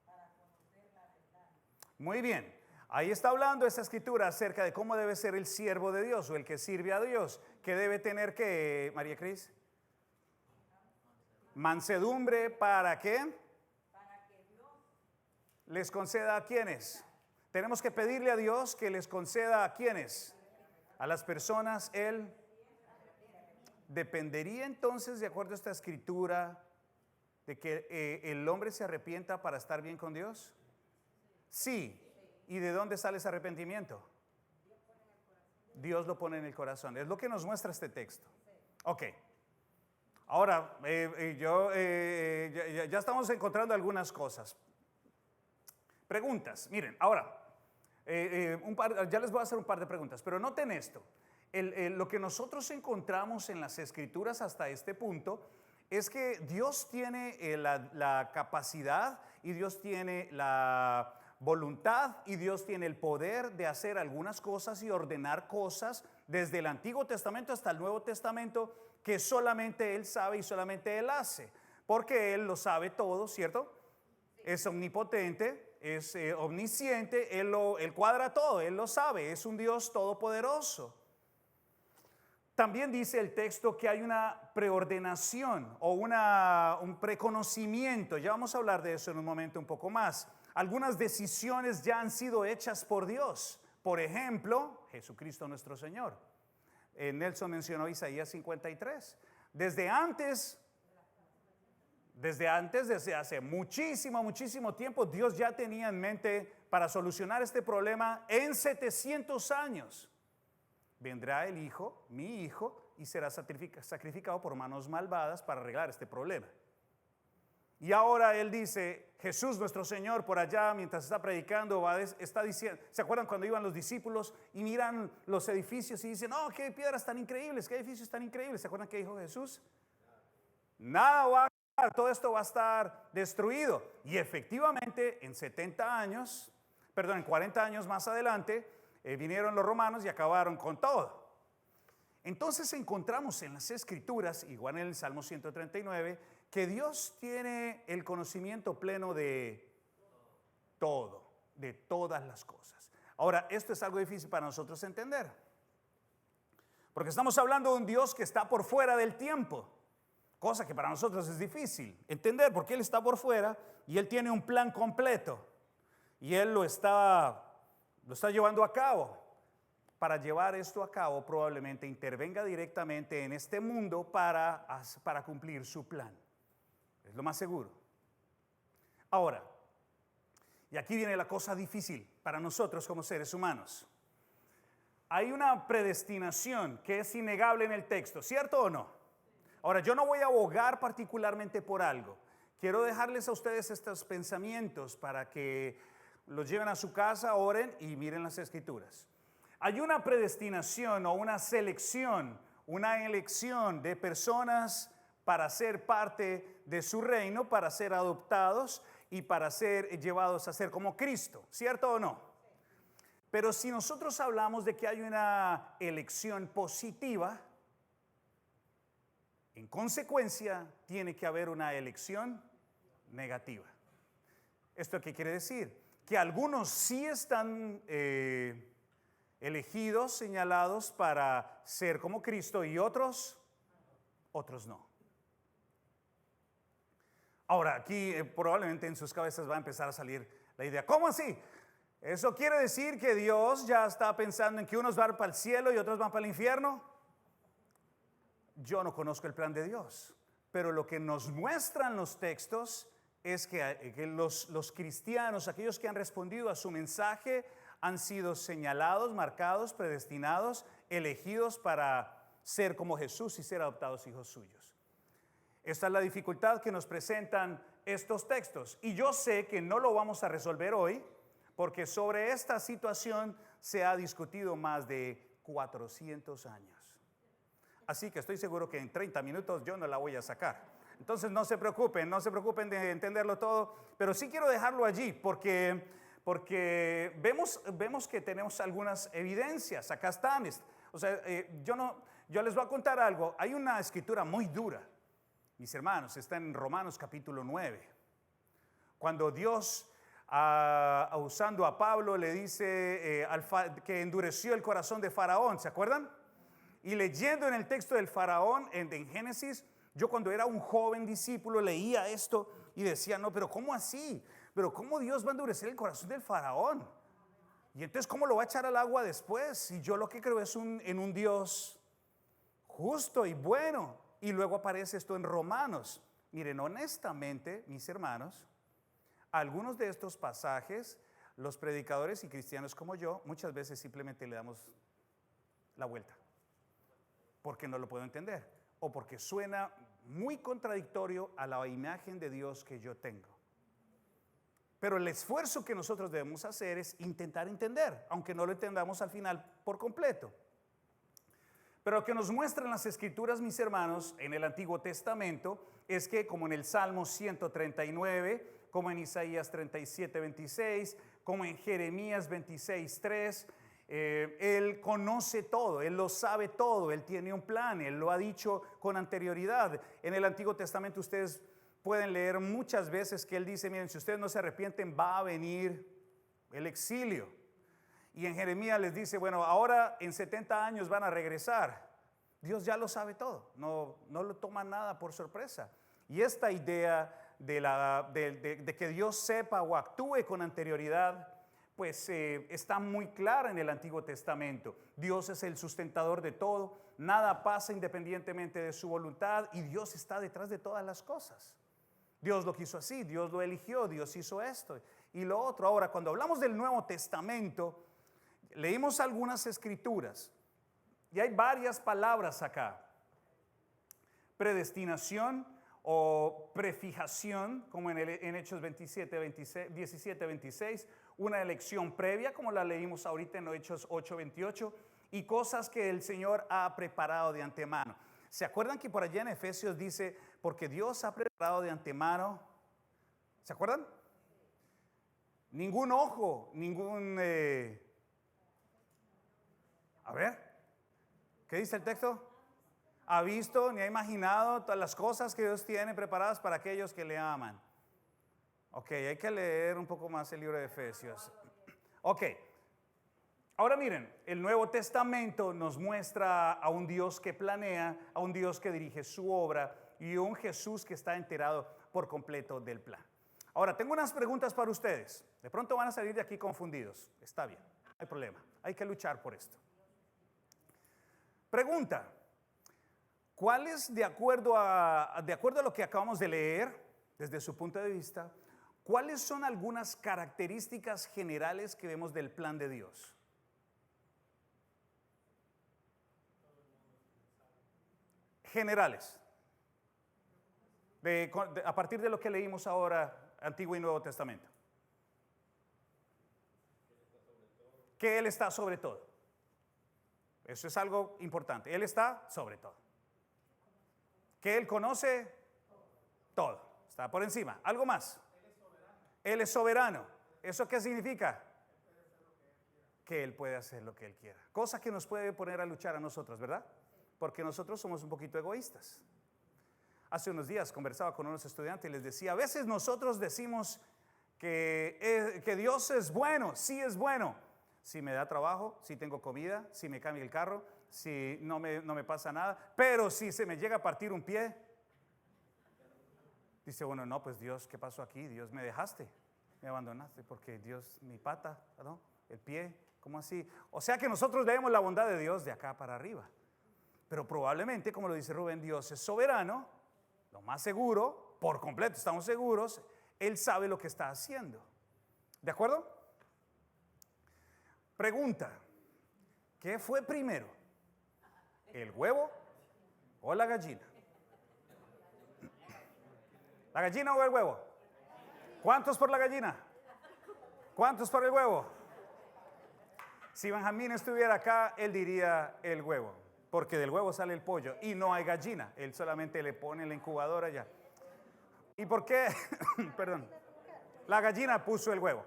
para conocer la verdad. Muy bien, ahí está hablando esta escritura acerca de cómo debe ser el siervo de Dios o el que sirve a Dios. ¿Qué debe tener que, María Cris? Mansedumbre, ¿para qué? Para que Dios ¿Les conceda a quiénes? Tenemos que pedirle a Dios que les conceda a quiénes. A las personas, Él dependería entonces, de acuerdo a esta escritura, de que el hombre se arrepienta para estar bien con Dios. Sí. ¿Y de dónde sale ese arrepentimiento? Dios lo pone en el corazón. Es lo que nos muestra este texto. Ok. Ahora, ya estamos encontrando algunas cosas. Preguntas. Miren, ahora, ya les voy a hacer un par de preguntas, pero noten esto. Lo que nosotros encontramos en las Escrituras hasta este punto es que Dios tiene la capacidad y Dios tiene la voluntad y Dios tiene el poder de hacer algunas cosas y ordenar cosas desde el Antiguo Testamento hasta el Nuevo Testamento que solamente Él sabe y solamente Él hace, porque Él lo sabe todo, ¿cierto? Es omnipotente, es omnisciente, Él cuadra todo, Él lo sabe, es un Dios todopoderoso. También dice el texto que hay una preordenación o un preconocimiento. Ya vamos a hablar de eso en un momento un poco más. Algunas decisiones ya han sido hechas por Dios. Por ejemplo, Jesucristo nuestro Señor. Nelson mencionó Isaías 53. Desde hace muchísimo tiempo, Dios ya tenía en mente para solucionar este problema en 700 años. Vendrá el Hijo, mi Hijo, y será sacrificado por manos malvadas para arreglar este problema. Y ahora Él dice, Jesús nuestro Señor por allá mientras está predicando, está diciendo, ¿se acuerdan cuando iban los discípulos y miran los edificios y dicen, oh, qué piedras tan increíbles, qué edificios tan increíbles? ¿Se acuerdan qué dijo Jesús? Nada va a quedar, todo esto va a estar destruido. Y efectivamente en 40 años más adelante, vinieron los romanos y acabaron con todo. Entonces encontramos en las Escrituras, igual en el Salmo 139, que Dios tiene el conocimiento pleno de todo, de todas las cosas. Ahora, esto es algo difícil para nosotros entender, porque estamos hablando de un Dios que está por fuera del tiempo, cosa que para nosotros es difícil entender, porque Él está por fuera y Él tiene un plan completo y Él lo está llevando a cabo. Para llevar esto a cabo, probablemente intervenga directamente en este mundo para cumplir su plan. Es lo más seguro. Ahora, y aquí viene la cosa difícil para nosotros como seres humanos. Hay una predestinación que es innegable en el texto, ¿cierto o no? Ahora, yo no voy a abogar particularmente por algo. Quiero dejarles a ustedes estos pensamientos para que los lleven a su casa, oren y miren las Escrituras. Hay una predestinación o una selección, una elección de personas para ser parte de su reino, para ser adoptados y para ser llevados a ser como Cristo, ¿cierto o no? Pero si nosotros hablamos de que hay una elección positiva, en consecuencia tiene que haber una elección negativa. ¿Esto qué quiere decir? Que algunos sí están elegidos, señalados para ser como Cristo y otros no. Ahora, aquí probablemente en sus cabezas va a empezar a salir la idea, ¿cómo así? ¿Eso quiere decir que Dios ya está pensando en que unos van para el cielo y otros van para el infierno? Yo no conozco el plan de Dios, pero lo que nos muestran los textos es que los cristianos, aquellos que han respondido a su mensaje, han sido señalados, marcados, predestinados, elegidos para ser como Jesús y ser adoptados hijos suyos. Esta es la dificultad que nos presentan estos textos. Y yo sé que no lo vamos a resolver hoy, porque sobre esta situación se ha discutido más de 400 años. Así que estoy seguro que en 30 minutos yo no la voy a sacar. Entonces no se preocupen de entenderlo todo, pero sí quiero dejarlo allí porque vemos que tenemos algunas evidencias. Acá están. O sea, yo les voy a contar algo. Hay una escritura muy dura, mis hermanos, está en Romanos capítulo 9. Cuando Dios, usando a Pablo, le dice que endureció el corazón de Faraón, ¿se acuerdan? Y leyendo en el texto del Faraón, en Génesis, yo cuando era un joven discípulo leía esto y decía, no, pero ¿cómo así? Pero ¿cómo Dios va a endurecer el corazón del Faraón? Y entonces, ¿cómo lo va a echar al agua después? Y yo lo que creo es en un Dios justo y bueno. Y luego aparece esto en Romanos. Miren, honestamente, mis hermanos, algunos de estos pasajes, los predicadores y cristianos como yo, muchas veces simplemente le damos la vuelta. Porque no lo puedo entender. O porque suena muy contradictorio a la imagen de Dios que yo tengo. Pero el esfuerzo que nosotros debemos hacer es intentar entender, aunque no lo entendamos al final por completo. Pero lo que nos muestran las Escrituras, mis hermanos, en el Antiguo Testamento, es que como en el Salmo 139, como en Isaías 37, 26, como en Jeremías 26, 3, Él conoce todo, Él lo sabe todo, Él tiene un plan, Él lo ha dicho con anterioridad. En el Antiguo Testamento ustedes pueden leer muchas veces que Él dice, miren, si ustedes no se arrepienten va a venir el exilio. Y en Jeremías les dice, bueno, ahora en 70 años van a regresar. Dios ya lo sabe todo, no lo toma nada por sorpresa. Y esta idea de que Dios sepa o actúe con anterioridad, pues está muy clara en el Antiguo Testamento. Dios es el sustentador de todo, nada pasa independientemente de su voluntad y Dios está detrás de todas las cosas. Dios lo quiso así, Dios lo eligió, Dios hizo esto y lo otro. Ahora, cuando hablamos del Nuevo Testamento, leímos algunas escrituras y hay varias palabras acá. Predestinación o prefijación, como en Hechos 17, 26, una elección previa, como la leímos ahorita en Hechos 8, 28, y cosas que el Señor ha preparado de antemano. ¿Se acuerdan que por allá en Efesios dice, porque Dios ha preparado de antemano? ¿Se acuerdan? Ningún ojo, a ver, ¿qué dice el texto? Ha visto ni ha imaginado todas las cosas que Dios tiene preparadas para aquellos que le aman. Ok, hay que leer un poco más el libro de Efesios. Ok, ahora miren, el Nuevo Testamento nos muestra a un Dios que planea, a un Dios que dirige su obra y un Jesús que está enterado por completo del plan. Ahora, tengo unas preguntas para ustedes. De pronto van a salir de aquí confundidos. Está bien, no hay problema. Hay que luchar por esto. Pregunta. ¿Cuál es, de acuerdo a lo que acabamos de leer, desde su punto de vista, cuáles son algunas características generales que vemos del plan de Dios? Generales. A partir de lo que leímos ahora, Antiguo y Nuevo Testamento. Que Él está sobre todo. Eso es algo importante. Él está sobre todo. Que Él conoce todo. Está por encima. ¿Algo más? Él es soberano. ¿Eso qué significa? Que Él puede hacer lo que Él quiera. Cosa que nos puede poner a luchar a nosotros, ¿verdad? Porque nosotros somos un poquito egoístas. Hace unos días conversaba con unos estudiantes y les decía, a veces nosotros decimos que Dios es bueno, sí es bueno. Si me da trabajo, si tengo comida, si me cambia el carro, si no me pasa nada, pero si se me llega a partir un pie, dice bueno, no, pues Dios, ¿qué pasó aquí? Dios, me dejaste, me abandonaste, porque Dios, mi pata, ¿no? El pie, ¿cómo así? O sea que nosotros leemos la bondad de Dios de acá para arriba, pero probablemente, como lo dice Rubén, Dios es soberano, lo más seguro, por completo estamos seguros, Él sabe lo que está haciendo. ¿De acuerdo? Pregunta, ¿qué fue primero? ¿El huevo o la gallina? ¿La gallina o el huevo? ¿Cuántos por la gallina? ¿Cuántos por el huevo? Si Benjamín estuviera acá, él diría el huevo, porque del huevo sale el pollo y no hay gallina. Él solamente le pone en la incubadora ya. ¿Y por qué? Perdón. La gallina puso el huevo.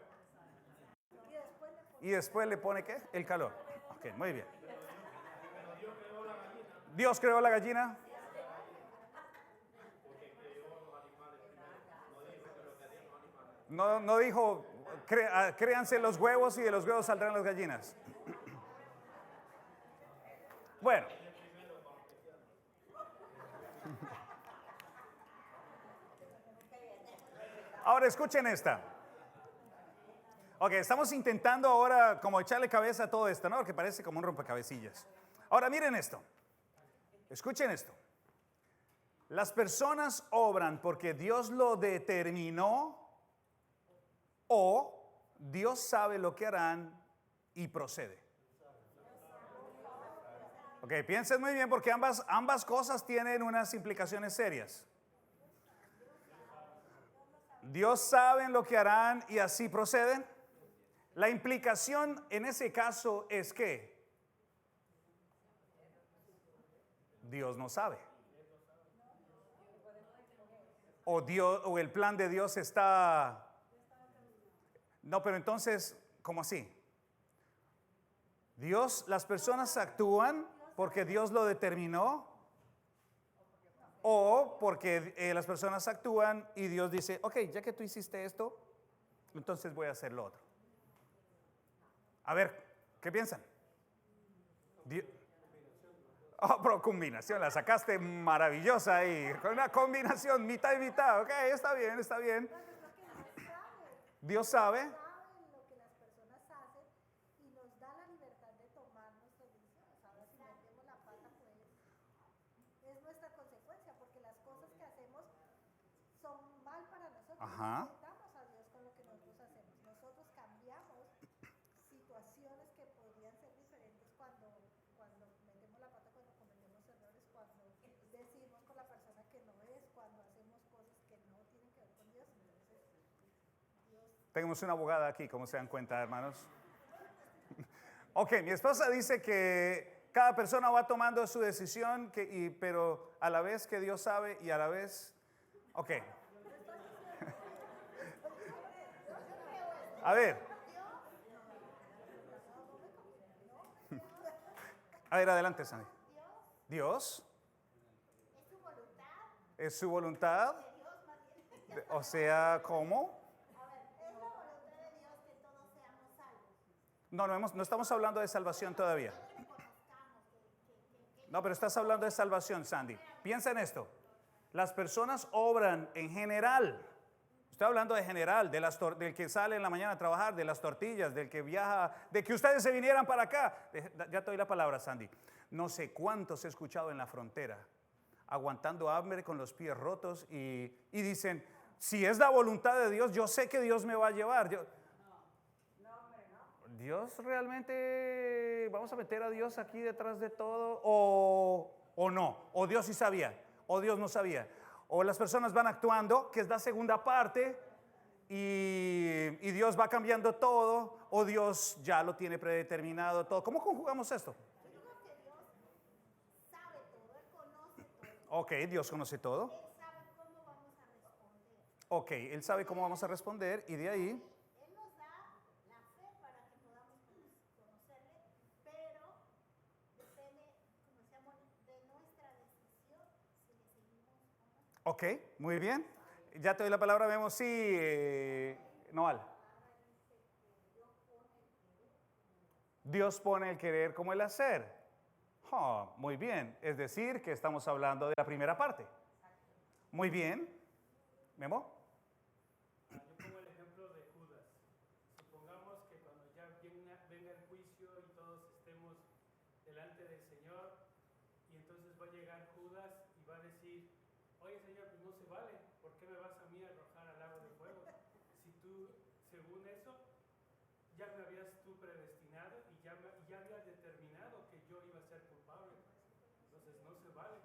Y después le pone ¿qué? El calor. Ok, muy bien. Dios creó la gallina. No dijo, créanse los huevos y de los huevos saldrán las gallinas. Bueno. Ahora escuchen esta. Ok, estamos intentando ahora como echarle cabeza a todo esto, ¿no? Porque parece como un rompecabecillas. Ahora miren esto. Escuchen esto. Las personas obran porque Dios lo determinó o Dios sabe lo que harán y procede. Ok, piensen muy bien porque ambas cosas tienen unas implicaciones serias. Dios sabe lo que harán y así proceden. La implicación en ese caso es que Dios no sabe. O Dios, o el plan de Dios está. No, pero entonces, ¿cómo así? Las personas actúan porque Dios lo determinó, o porque las personas actúan y Dios dice, ok, ya que tú hiciste esto, entonces voy a hacer lo otro. A ver, ¿qué piensan? Oh, pero combinación, la sacaste maravillosa ahí. Con una combinación, mitad y mitad. Ok, está bien, está bien. Dios sabe. Saben lo que las personas hacen y nos da la libertad de tomar nuestras decisiones. Ahora si metemos la pata, pues es nuestra consecuencia, porque las cosas que hacemos son mal para nosotros. Ajá. Enfrentamos a Dios con lo que nosotros hacemos. Nosotros cambiamos situaciones que podrían ser diferentes cuando metemos la pata, cuando cometemos errores, cuando decimos con la persona que no es, cuando hacemos cosas que no tienen que ver con Dios. Entonces, Tenemos una abogada aquí, como se dan cuenta, hermanos. Ok, mi esposa dice que cada persona va tomando su decisión, pero a la vez que Dios sabe y a la vez. Ok. A ver. A ver, adelante, Sandy. Dios. Es su voluntad. O sea, ¿cómo? No estamos hablando de salvación todavía. No, pero estás hablando de salvación, Sandy. Piensa en esto. Las personas obran en general. Estoy hablando de general, del que sale en la mañana a trabajar, de las tortillas, del que viaja, de que ustedes se vinieran para acá. Ya te doy la palabra, Sandy. No sé cuántos he escuchado en la frontera, aguantando hambre con los pies rotos y dicen, si es la voluntad de Dios, yo sé que Dios me va a llevar. Dios realmente, vamos a meter a Dios aquí detrás de todo, o no, o Dios sí sabía, o Dios no sabía, o las personas van actuando, que es la segunda parte, y Dios va cambiando todo, o Dios ya lo tiene predeterminado todo. ¿Cómo conjugamos esto? yo creo que Dios sabe todo, Él conoce todo. Ok, Dios conoce todo. Él sabe cómo vamos a responder. Ok, Él sabe cómo vamos a responder y de ahí. Él nos da la fe para que podamos conocerle, pero depende, como decíamos, de nuestra decisión si le seguimos o no. Ok, muy bien. Ya te doy la palabra, vemos si Noal. Dios pone el querer como el hacer. Oh, muy bien, es decir, que estamos hablando de la primera parte. Muy bien. ¿Memo? Yo pongo el ejemplo de Judas. Supongamos que cuando ya venga el juicio y todos estemos delante del Señor, y entonces va a llegar Judas y va a decir, oye Señor, pues no se vale, ¿por qué me vas a mí a arrojar al lago de fuego? Si tú, según eso, ya me habías tú predestinado y ya habías determinado que yo iba a ser culpable. Entonces no se vale.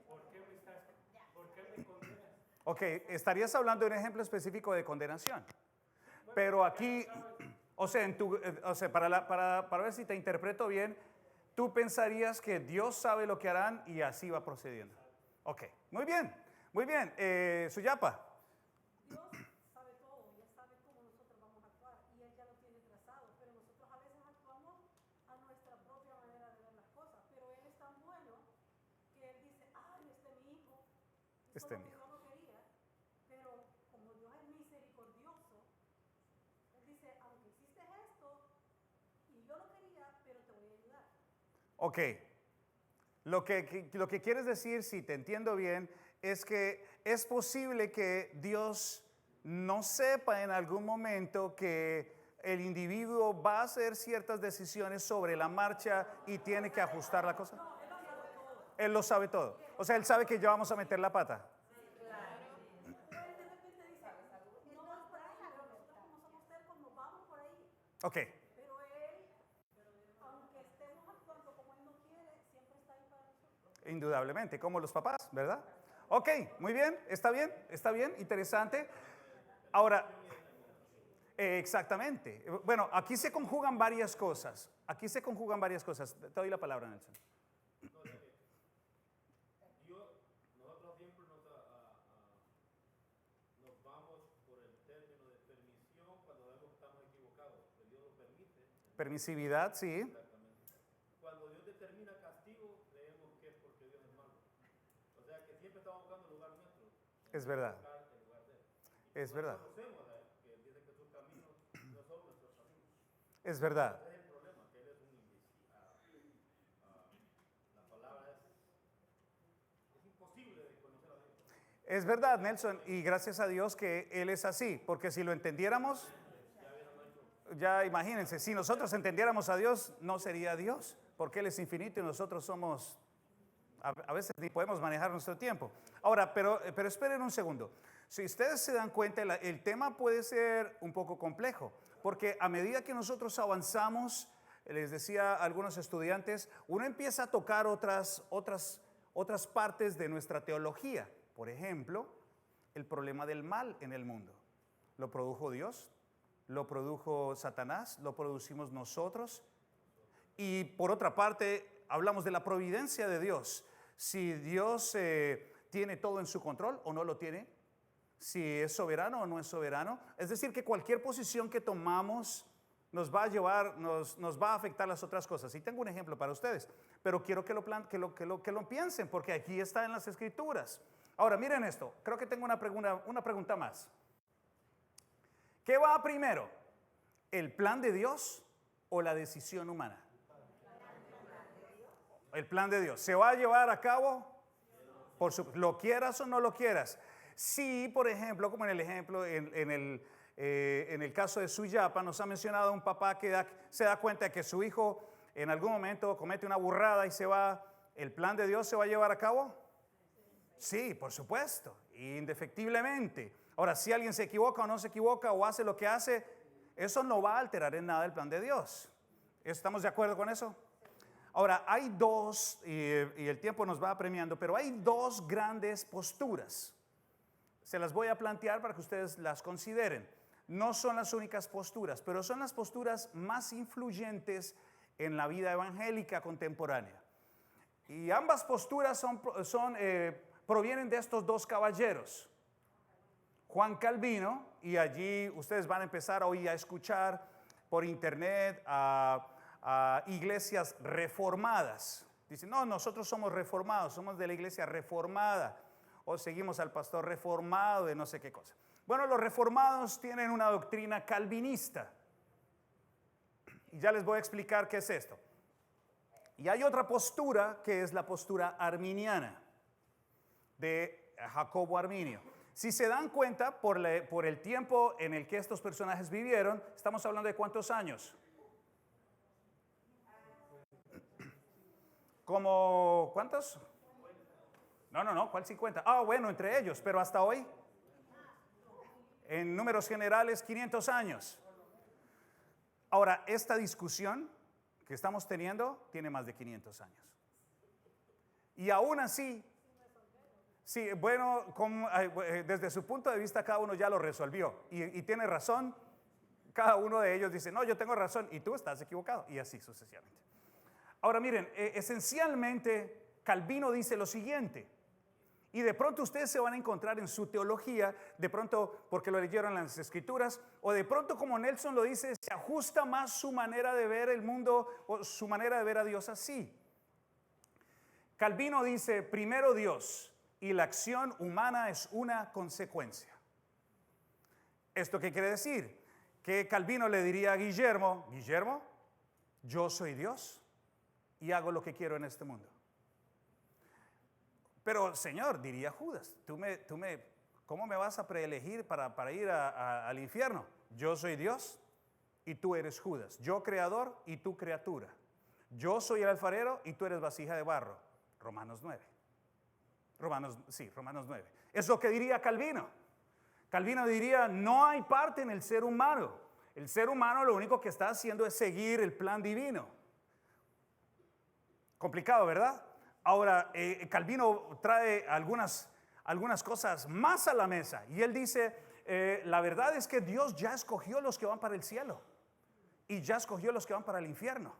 ¿Por qué me condenas? Ok, estarías hablando de un ejemplo específico de condenación. Pero aquí, o sea, para ver si te interpreto bien, tú pensarías que Dios sabe lo que harán y así va procediendo. Ok, muy bien, muy bien. Suyapa. Dios sabe todo y Él sabe cómo nosotros vamos a actuar y Él ya lo tiene trazado, pero nosotros a veces actuamos a nuestra propia manera de ver las cosas, pero Él es tan bueno que Él dice, ay, este es mi hijo, Este hizo lo mi que hijo. yo no quería, pero como Dios es misericordioso, Él dice, aunque hiciste esto y yo no quería, pero te voy a ayudar. Ok, lo que quieres decir, si te entiendo bien, es que es posible que Dios no sepa en algún momento que el individuo va a hacer ciertas decisiones sobre la marcha y tiene que ajustar la cosa. Él lo sabe todo. O sea, Él sabe que ya vamos a meter la pata. Él de repente dice, no vas por ahí, pero nosotros como somos tercos nos vamos por ahí. Ok, Pero Él, aunque estemos actuando como Él no quiere, Indudablemente, como los papás, ¿verdad? Ok, muy bien, está bien, interesante. Ahora, exactamente. Bueno, aquí se conjugan varias cosas. Te doy la palabra, Nelson. Nosotros siempre nos vamos por el término de permisión cuando vemos que estamos equivocados. Que Dios lo permite. Permisividad, sí. Exactamente. Cuando Dios determina castigo, creemos que es porque Dios es malo. O sea que siempre estamos buscando el lugar nuestro. Es verdad. El lugar de él. Es verdad. Conocemos a él, que dice que sus caminos no son nuestros caminos. Es verdad. Ese es el problema, que él es un la palabra es imposible de conocer a Dios. Es verdad, Nelson, y gracias a Dios que Él es así, porque si lo entendiéramos, ya imagínense, si nosotros entendiéramos a Dios, no sería Dios, porque Él es infinito y nosotros somos, a veces ni podemos manejar nuestro tiempo. Ahora, pero esperen un segundo. Si ustedes se dan cuenta, el tema puede ser un poco complejo, porque a medida que nosotros avanzamos, les decía a algunos estudiantes, uno empieza a tocar otras partes de nuestra teología. Por ejemplo, el problema del mal en el mundo. ¿Lo produjo Dios? ¿Lo produjo Satanás? ¿Lo producimos nosotros? Y por otra parte, hablamos de la providencia de Dios. Si Dios tiene todo en su control o no lo tiene. Si es soberano o no es soberano. Es decir, que cualquier posición que tomamos nos va a llevar, nos va a afectar las otras cosas. Y tengo un ejemplo para ustedes, pero quiero que lo piensen, porque aquí está en las Escrituras. Ahora, miren esto. Creo que tengo una pregunta más. ¿Qué va primero? ¿El plan de Dios o la decisión humana? El plan de Dios. ¿Se va a llevar a cabo? ¿Lo quieras o no lo quieras? Sí, por ejemplo, como en el ejemplo, en el caso de Suyapa, nos ha mencionado un papá que se da cuenta de que su hijo en algún momento comete una burrada y se va. ¿El plan de Dios se va a llevar a cabo? Sí, por supuesto, indefectiblemente. Ahora, si alguien se equivoca o no se equivoca o hace lo que hace, eso no va a alterar en nada el plan de Dios. ¿Estamos de acuerdo con eso? Ahora, hay dos, y el tiempo nos va apremiando, pero hay dos grandes posturas. Se las voy a plantear para que ustedes las consideren. No son las únicas posturas, pero son las posturas más influyentes en la vida evangélica contemporánea. Y ambas posturas provienen de estos dos caballeros. Juan Calvino, y allí ustedes van a empezar hoy a escuchar por internet a iglesias reformadas. Dicen, no, nosotros somos reformados, somos de la iglesia reformada, o seguimos al pastor reformado de no sé qué cosa. Bueno, los reformados tienen una doctrina calvinista. Y ya les voy a explicar qué es esto. Y hay otra postura que es la postura arminiana de Jacobo Arminio. Si se dan cuenta, por el tiempo en el que estos personajes vivieron, estamos hablando de ¿cuántos años? ¿Como cuántos? No, ¿cuál 50? Ah, bueno, entre ellos, pero hasta hoy, en números generales, 500 años. Ahora, esta discusión que estamos teniendo tiene más de 500 años. Y aún así, sí, bueno, desde su punto de vista cada uno ya lo resolvió y tiene razón. Cada uno de ellos dice, no, yo tengo razón y tú estás equivocado, y así sucesivamente. Ahora miren, esencialmente Calvino dice lo siguiente, y de pronto ustedes se van a encontrar en su teología, de pronto porque lo leyeron en las Escrituras, o de pronto como Nelson lo dice, se ajusta más su manera de ver el mundo o su manera de ver a Dios así. Calvino dice, primero Dios, y la acción humana es una consecuencia. ¿Esto qué quiere decir? Que Calvino le diría a Guillermo, Guillermo, yo soy Dios y hago lo que quiero en este mundo. Pero Señor, diría Judas, ¿cómo me vas a preelegir para ir al infierno? Yo soy Dios y tú eres Judas. Yo creador y tú criatura. Yo soy el alfarero y tú eres vasija de barro. Romanos 9. Romanos 9. Es lo que diría Calvino. Calvino diría, no hay parte en el ser humano. El ser humano lo único que está haciendo es seguir el plan divino. Complicado, ¿verdad? Ahora, Calvino trae algunas cosas más a la mesa. Y él dice, la verdad es que Dios ya escogió los que van para el cielo. Y ya escogió los que van para el infierno.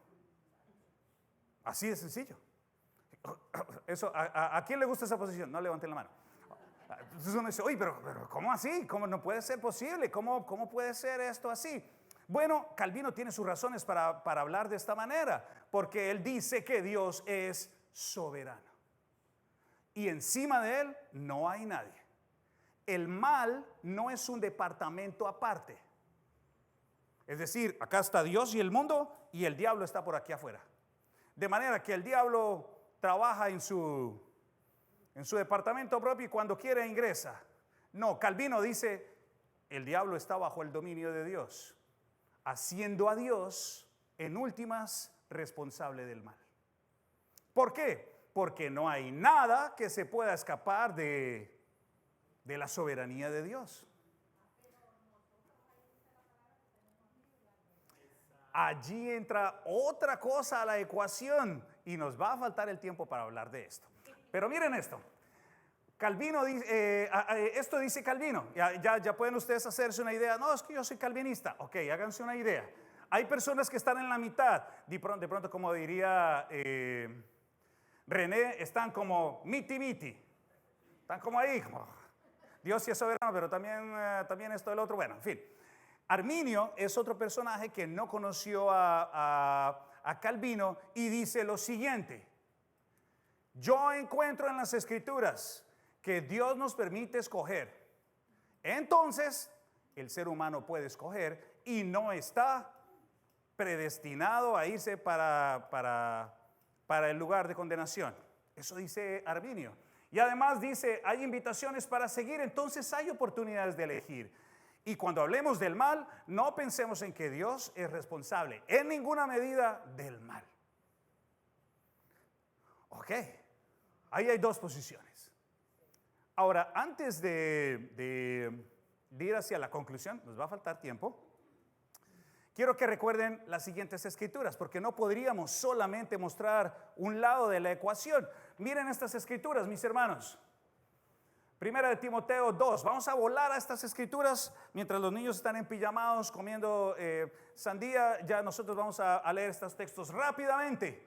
Así de sencillo. Eso, ¿a quién le gusta esa posición? No levanten la mano. Entonces uno dice, oye, pero ¿cómo así? ¿Cómo no puede ser posible? ¿Cómo puede ser esto así? Bueno, Calvino tiene sus razones para hablar de esta manera, porque él dice que Dios es soberano. Y encima de él no hay nadie. El mal no es un departamento aparte. Es decir, acá está Dios y el mundo, y el diablo está por aquí afuera. De manera que el diablo trabaja en su departamento propio y cuando quiere ingresa. No, Calvino dice, el diablo está bajo el dominio de Dios, haciendo a Dios, en últimas, responsable del mal. ¿Por qué? Porque no hay nada que se pueda escapar de la soberanía de Dios. Allí entra otra cosa a la ecuación y nos va a faltar el tiempo para hablar de esto. Pero miren esto. Calvino dice, esto dice Calvino. Ya pueden ustedes hacerse una idea. No, es que yo soy calvinista. Ok, háganse una idea. Hay personas que están en la mitad. De pronto como diría René, están como miti. Están como ahí. Como, Dios sí es soberano, pero también esto del otro. Bueno, en fin. Arminio es otro personaje que no conoció a Calvino y dice lo siguiente: yo encuentro en las Escrituras que Dios nos permite escoger. Entonces, el ser humano puede escoger y no está predestinado a irse para el lugar de condenación. Eso dice Arminio. Y además dice, hay invitaciones para seguir, entonces hay oportunidades de elegir. Y cuando hablemos del mal, no pensemos en que Dios es responsable en ninguna medida del mal. Ok, ahí hay dos posiciones. Ahora, antes de ir hacia la conclusión, nos va a faltar tiempo. Quiero que recuerden las siguientes escrituras, porque no podríamos solamente mostrar un lado de la ecuación. Miren estas escrituras, mis hermanos. Primera de Timoteo 2. Vamos a volar a estas escrituras mientras los niños están empijamados comiendo sandía. Ya nosotros vamos a leer estos textos rápidamente.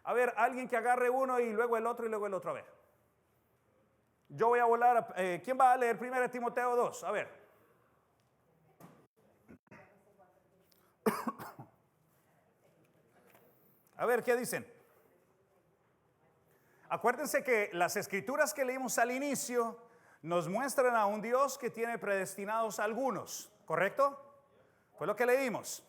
A ver, alguien que agarre uno y luego el otro y luego el otro. A ver. Yo voy a volar. ¿Quién va a leer Primera de Timoteo 2? A ver. A ver, ¿qué dicen? Acuérdense que las escrituras que leímos al inicio nos muestran a un Dios que tiene predestinados a algunos, ¿correcto? Fue lo que leímos.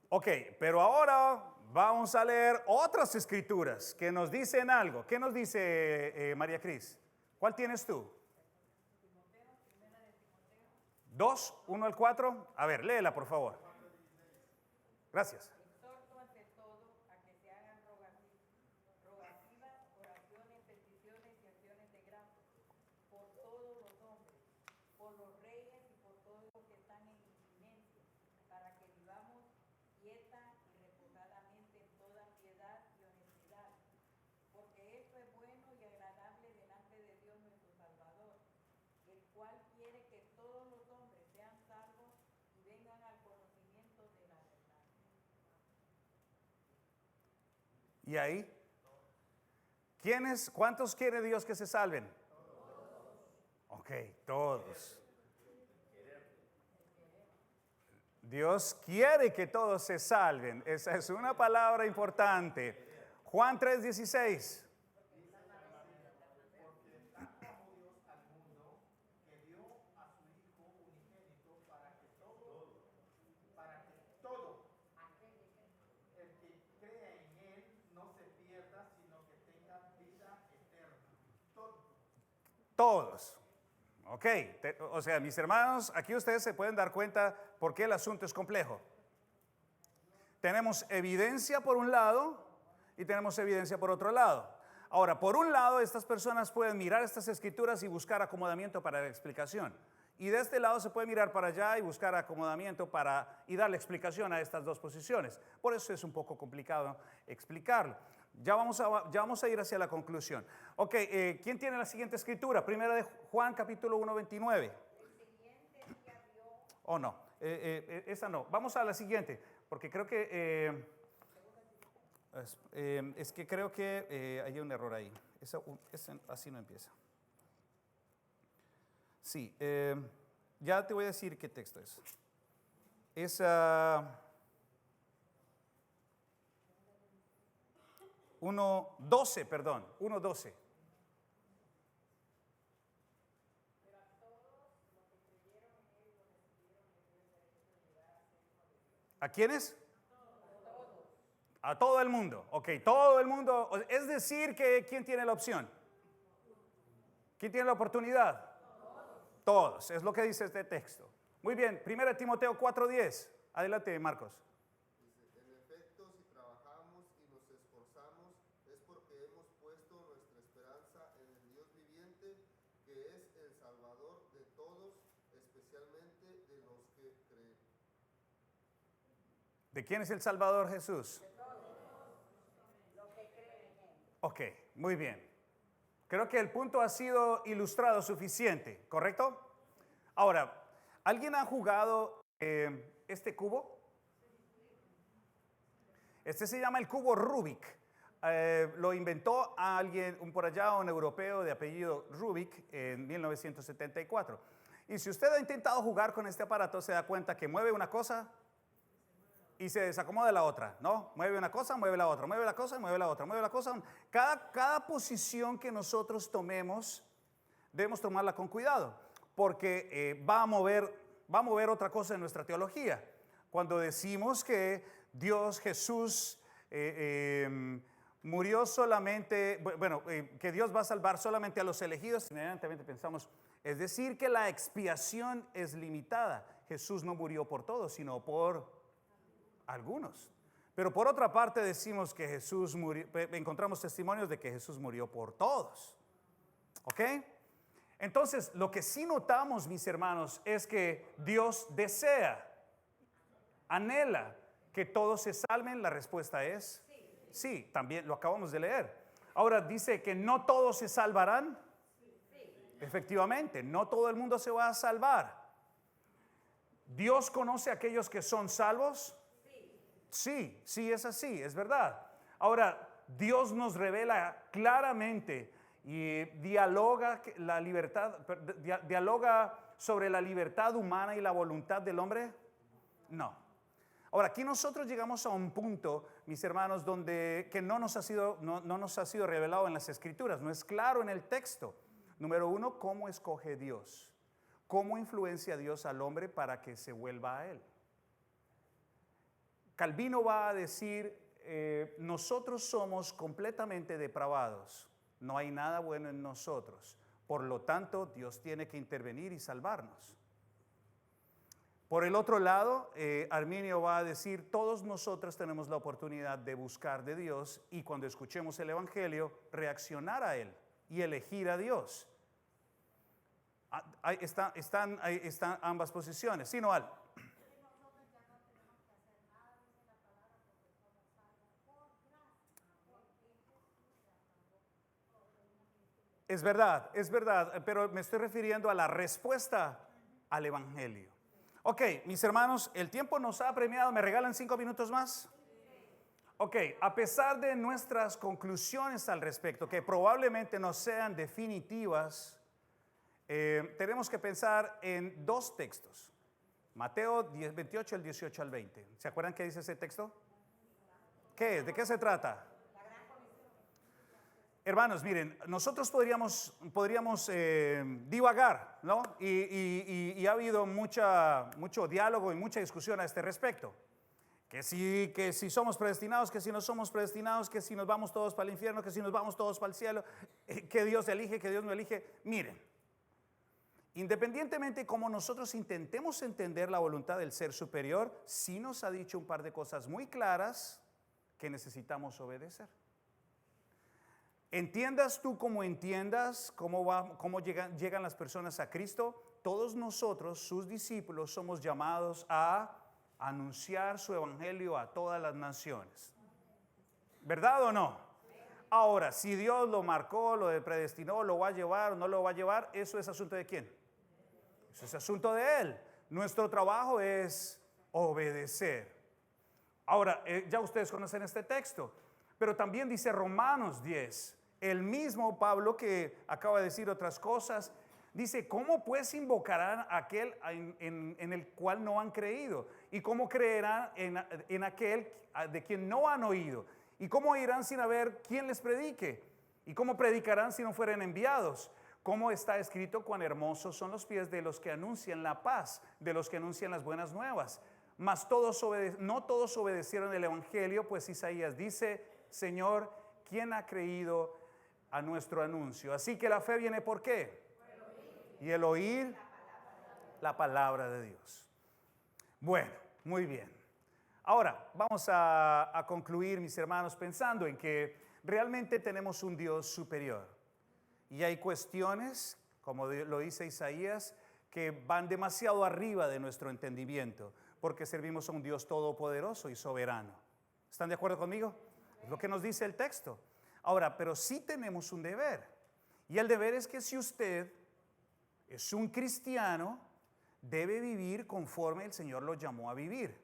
Ok, pero ahora vamos a leer otras escrituras que nos dicen algo. ¿Qué nos dice María Cris? ¿Cuál tienes tú? 2, 1 al 4. A ver, léela por favor. Gracias. Exhorto ante todo a que se hagan rogativas, oraciones, peticiones y acciones de gracias por todos los hombres, por los reyes y por todos los que están en eminencia, para que vivamos quieta y reposadamente en toda piedad y honestidad, porque esto es bueno y agradable delante de Dios nuestro Salvador, el cual quiere que todos los hombres sean salvos y vengan al conocimiento de la verdad. ¿Y ahí? ¿Cuántos quiere Dios que se salven? Ok, todos. Dios quiere que todos se salven. Esa es una palabra importante. Juan 3:16. Todos. Ok, o sea, mis hermanos, aquí ustedes se pueden dar cuenta por qué el asunto es complejo. Tenemos evidencia por un lado y tenemos evidencia por otro lado. Ahora, por un lado, estas personas pueden mirar estas escrituras y buscar acomodamiento para la explicación. Y de este lado se puede mirar para allá y buscar acomodamiento y darle explicación a estas dos posiciones. Por eso es un poco complicado explicarlo. Ya vamos a ir hacia la conclusión. Ok, ¿quién tiene la siguiente escritura? Primera de Juan, capítulo 1, 29. Oh, no, esa no. Vamos a la siguiente, porque creo que es que creo que hay un error ahí. Así no empieza. Sí, ya te voy a decir qué texto es. Es 1:12, perdón, 1:12. ¿A quiénes? A todo el mundo. Ok, todo el mundo. Es decir, que ¿quién tiene la opción? ¿Quién tiene la oportunidad? Todos. Es lo que dice este texto. Muy bien, 1 Timoteo 4:10. Adelante, Marcos. Dice, en efecto, si trabajamos y nos esforzamos, es porque hemos puesto nuestra esperanza en el Dios viviente, que es el Salvador de todos, especialmente de los que creen. ¿De quién es el Salvador Jesús? Ok, muy bien. Creo que el punto ha sido ilustrado suficiente, ¿correcto? Ahora, ¿alguien ha jugado este cubo? Este se llama el cubo Rubik. Lo inventó alguien, por allá, un europeo de apellido Rubik en 1974. Y si usted ha intentado jugar con este aparato, se da cuenta que mueve una cosa y se desacomoda la otra, ¿no? Mueve una cosa, mueve la otra, mueve la cosa, mueve la otra, mueve la cosa. Cada posición que nosotros tomemos, debemos tomarla con cuidado, porque va a mover otra cosa en nuestra teología. Cuando decimos que Dios, Jesús, murió solamente, que Dios va a salvar solamente a los elegidos, inmediatamente pensamos, es decir, que la expiación es limitada. Jesús no murió por todos, sino por algunos. Pero por otra parte decimos que Jesús murió, encontramos testimonios de que Jesús murió por todos. ¿Ok? Entonces, lo que sí notamos, mis hermanos, es que Dios desea, anhela que todos se salven. La respuesta es sí, también lo acabamos de leer. Ahora dice que no todos se salvarán. Efectivamente, no todo el mundo se va a salvar. ¿Dios conoce a aquellos que son salvos? Sí, sí es así, es verdad. Ahora, Dios nos revela claramente y dialoga sobre la libertad humana y la voluntad del hombre. No. Ahora, aquí nosotros llegamos a un punto, mis hermanos, donde que no nos ha sido revelado en las Escrituras, no es claro en el texto. Número uno, ¿cómo escoge Dios? ¿Cómo influencia Dios al hombre para que se vuelva a Él? Calvino va a decir, nosotros somos completamente depravados, no hay nada bueno en nosotros, por lo tanto Dios tiene que intervenir y salvarnos. Por el otro lado, Arminio va a decir, todos nosotros tenemos la oportunidad de buscar de Dios y cuando escuchemos el Evangelio, reaccionar a Él y elegir a Dios. Ahí están ambas posiciones. ¿Sí, Noal? Es verdad, pero me estoy refiriendo a la respuesta al Evangelio. Ok, mis hermanos, el tiempo nos ha apremiado. ¿Me regalan 5 minutos más? Ok, a pesar de nuestras conclusiones al respecto, que probablemente no sean definitivas, tenemos que pensar en 2 textos. Mateo 28, el 18 al 20. ¿Se acuerdan qué dice ese texto? ¿Qué es? ¿De qué se trata? Hermanos, miren, nosotros podríamos divagar, ¿no? Y ha habido mucho diálogo y mucha discusión a este respecto. Que si somos predestinados, que si no somos predestinados, que si nos vamos todos para el infierno, que si nos vamos todos para el cielo, que Dios elige, que Dios no elige. Miren, independientemente de cómo nosotros intentemos entender la voluntad del ser superior, sí nos ha dicho un par de cosas muy claras que necesitamos obedecer. Entiendas tú como entiendas cómo llegan las personas a Cristo, todos nosotros, sus discípulos, somos llamados a anunciar su evangelio a todas las naciones. ¿Verdad o no? Ahora, si Dios lo marcó, lo predestinó, lo va a llevar o no lo va a llevar, eso es asunto de quién. Eso es asunto de Él. Nuestro trabajo es obedecer. Ahora, ya ustedes conocen este texto, pero también dice Romanos 10, el mismo Pablo que acaba de decir otras cosas, dice, ¿cómo pues invocarán a aquel en el cual no han creído? ¿Y cómo creerán en aquel de quien no han oído? ¿Y cómo irán sin haber quien les predique? ¿Y cómo predicarán si no fueren enviados? ¿Cómo está escrito cuán hermosos son los pies de los que anuncian la paz, de los que anuncian las buenas nuevas? Mas no todos obedecieron el evangelio, pues Isaías dice, Señor, ¿quién ha creído a nuestro anuncio? Así que la fe viene ¿por qué? Y el oír la palabra de Dios. Bueno, muy bien. Ahora, vamos a concluir, mis hermanos, pensando en que realmente tenemos un Dios superior. Y hay cuestiones, como lo dice Isaías, que van demasiado arriba de nuestro entendimiento, porque servimos a un Dios todopoderoso y soberano. ¿Están de acuerdo conmigo? Es lo que nos dice el texto. Ahora, pero sí tenemos un deber. Y el deber es que si usted es un cristiano, debe vivir conforme el Señor lo llamó a vivir.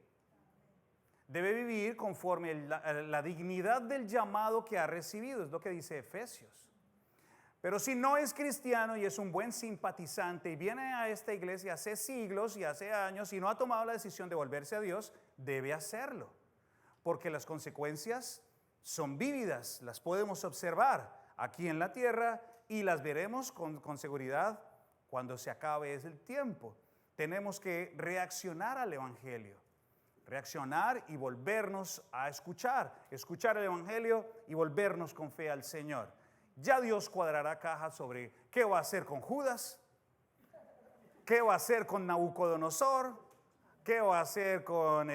Debe vivir conforme la dignidad del llamado que ha recibido, es lo que dice Efesios. Pero si no es cristiano y es un buen simpatizante y viene a esta iglesia hace siglos y hace años y no ha tomado la decisión de volverse a Dios, debe hacerlo. Porque las consecuencias son vívidas, las podemos observar aquí en la tierra y las veremos con seguridad cuando se acabe el tiempo. Tenemos que reaccionar al evangelio. Reaccionar y volvernos a escuchar el evangelio y volvernos con fe al Señor. Ya Dios cuadrará caja sobre qué va a hacer con Judas, qué va a hacer con Nabucodonosor, qué va a hacer con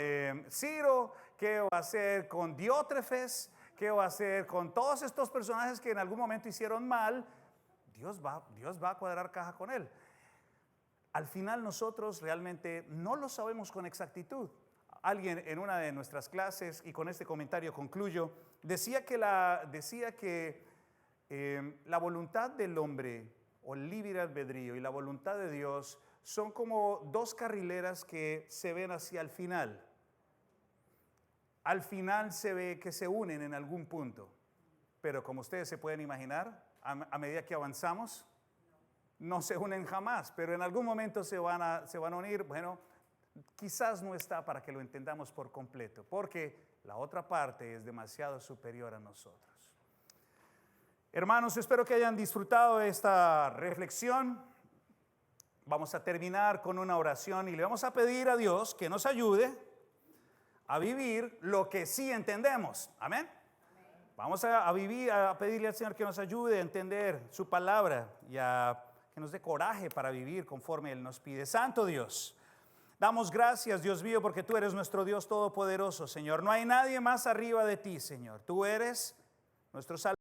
Ciro, qué va a hacer con Diótrefes, qué va a hacer con todos estos personajes que en algún momento hicieron mal. Dios va a cuadrar caja con él. Al final nosotros realmente no lo sabemos con exactitud. Alguien en una de nuestras clases, y con este comentario concluyo, decía que la voluntad del hombre o el libre albedrío y la voluntad de Dios son como dos carrileras que se ven hacia el final. Al final se ve que se unen en algún punto, pero como ustedes se pueden imaginar, a medida que avanzamos, no se unen jamás, pero en algún momento se van a unir. Bueno, quizás no está para que lo entendamos por completo, porque la otra parte es demasiado superior a nosotros. Hermanos, espero que hayan disfrutado de esta reflexión. Vamos a terminar con una oración y le vamos a pedir a Dios que nos ayude a vivir lo que sí entendemos. Amén. Vamos a pedirle al Señor que nos ayude a entender su palabra y que nos dé coraje para vivir conforme Él nos pide. Santo Dios, damos gracias, Dios mío, porque tú eres nuestro Dios todopoderoso, Señor. No hay nadie más arriba de ti, Señor. Tú eres nuestro Salvador.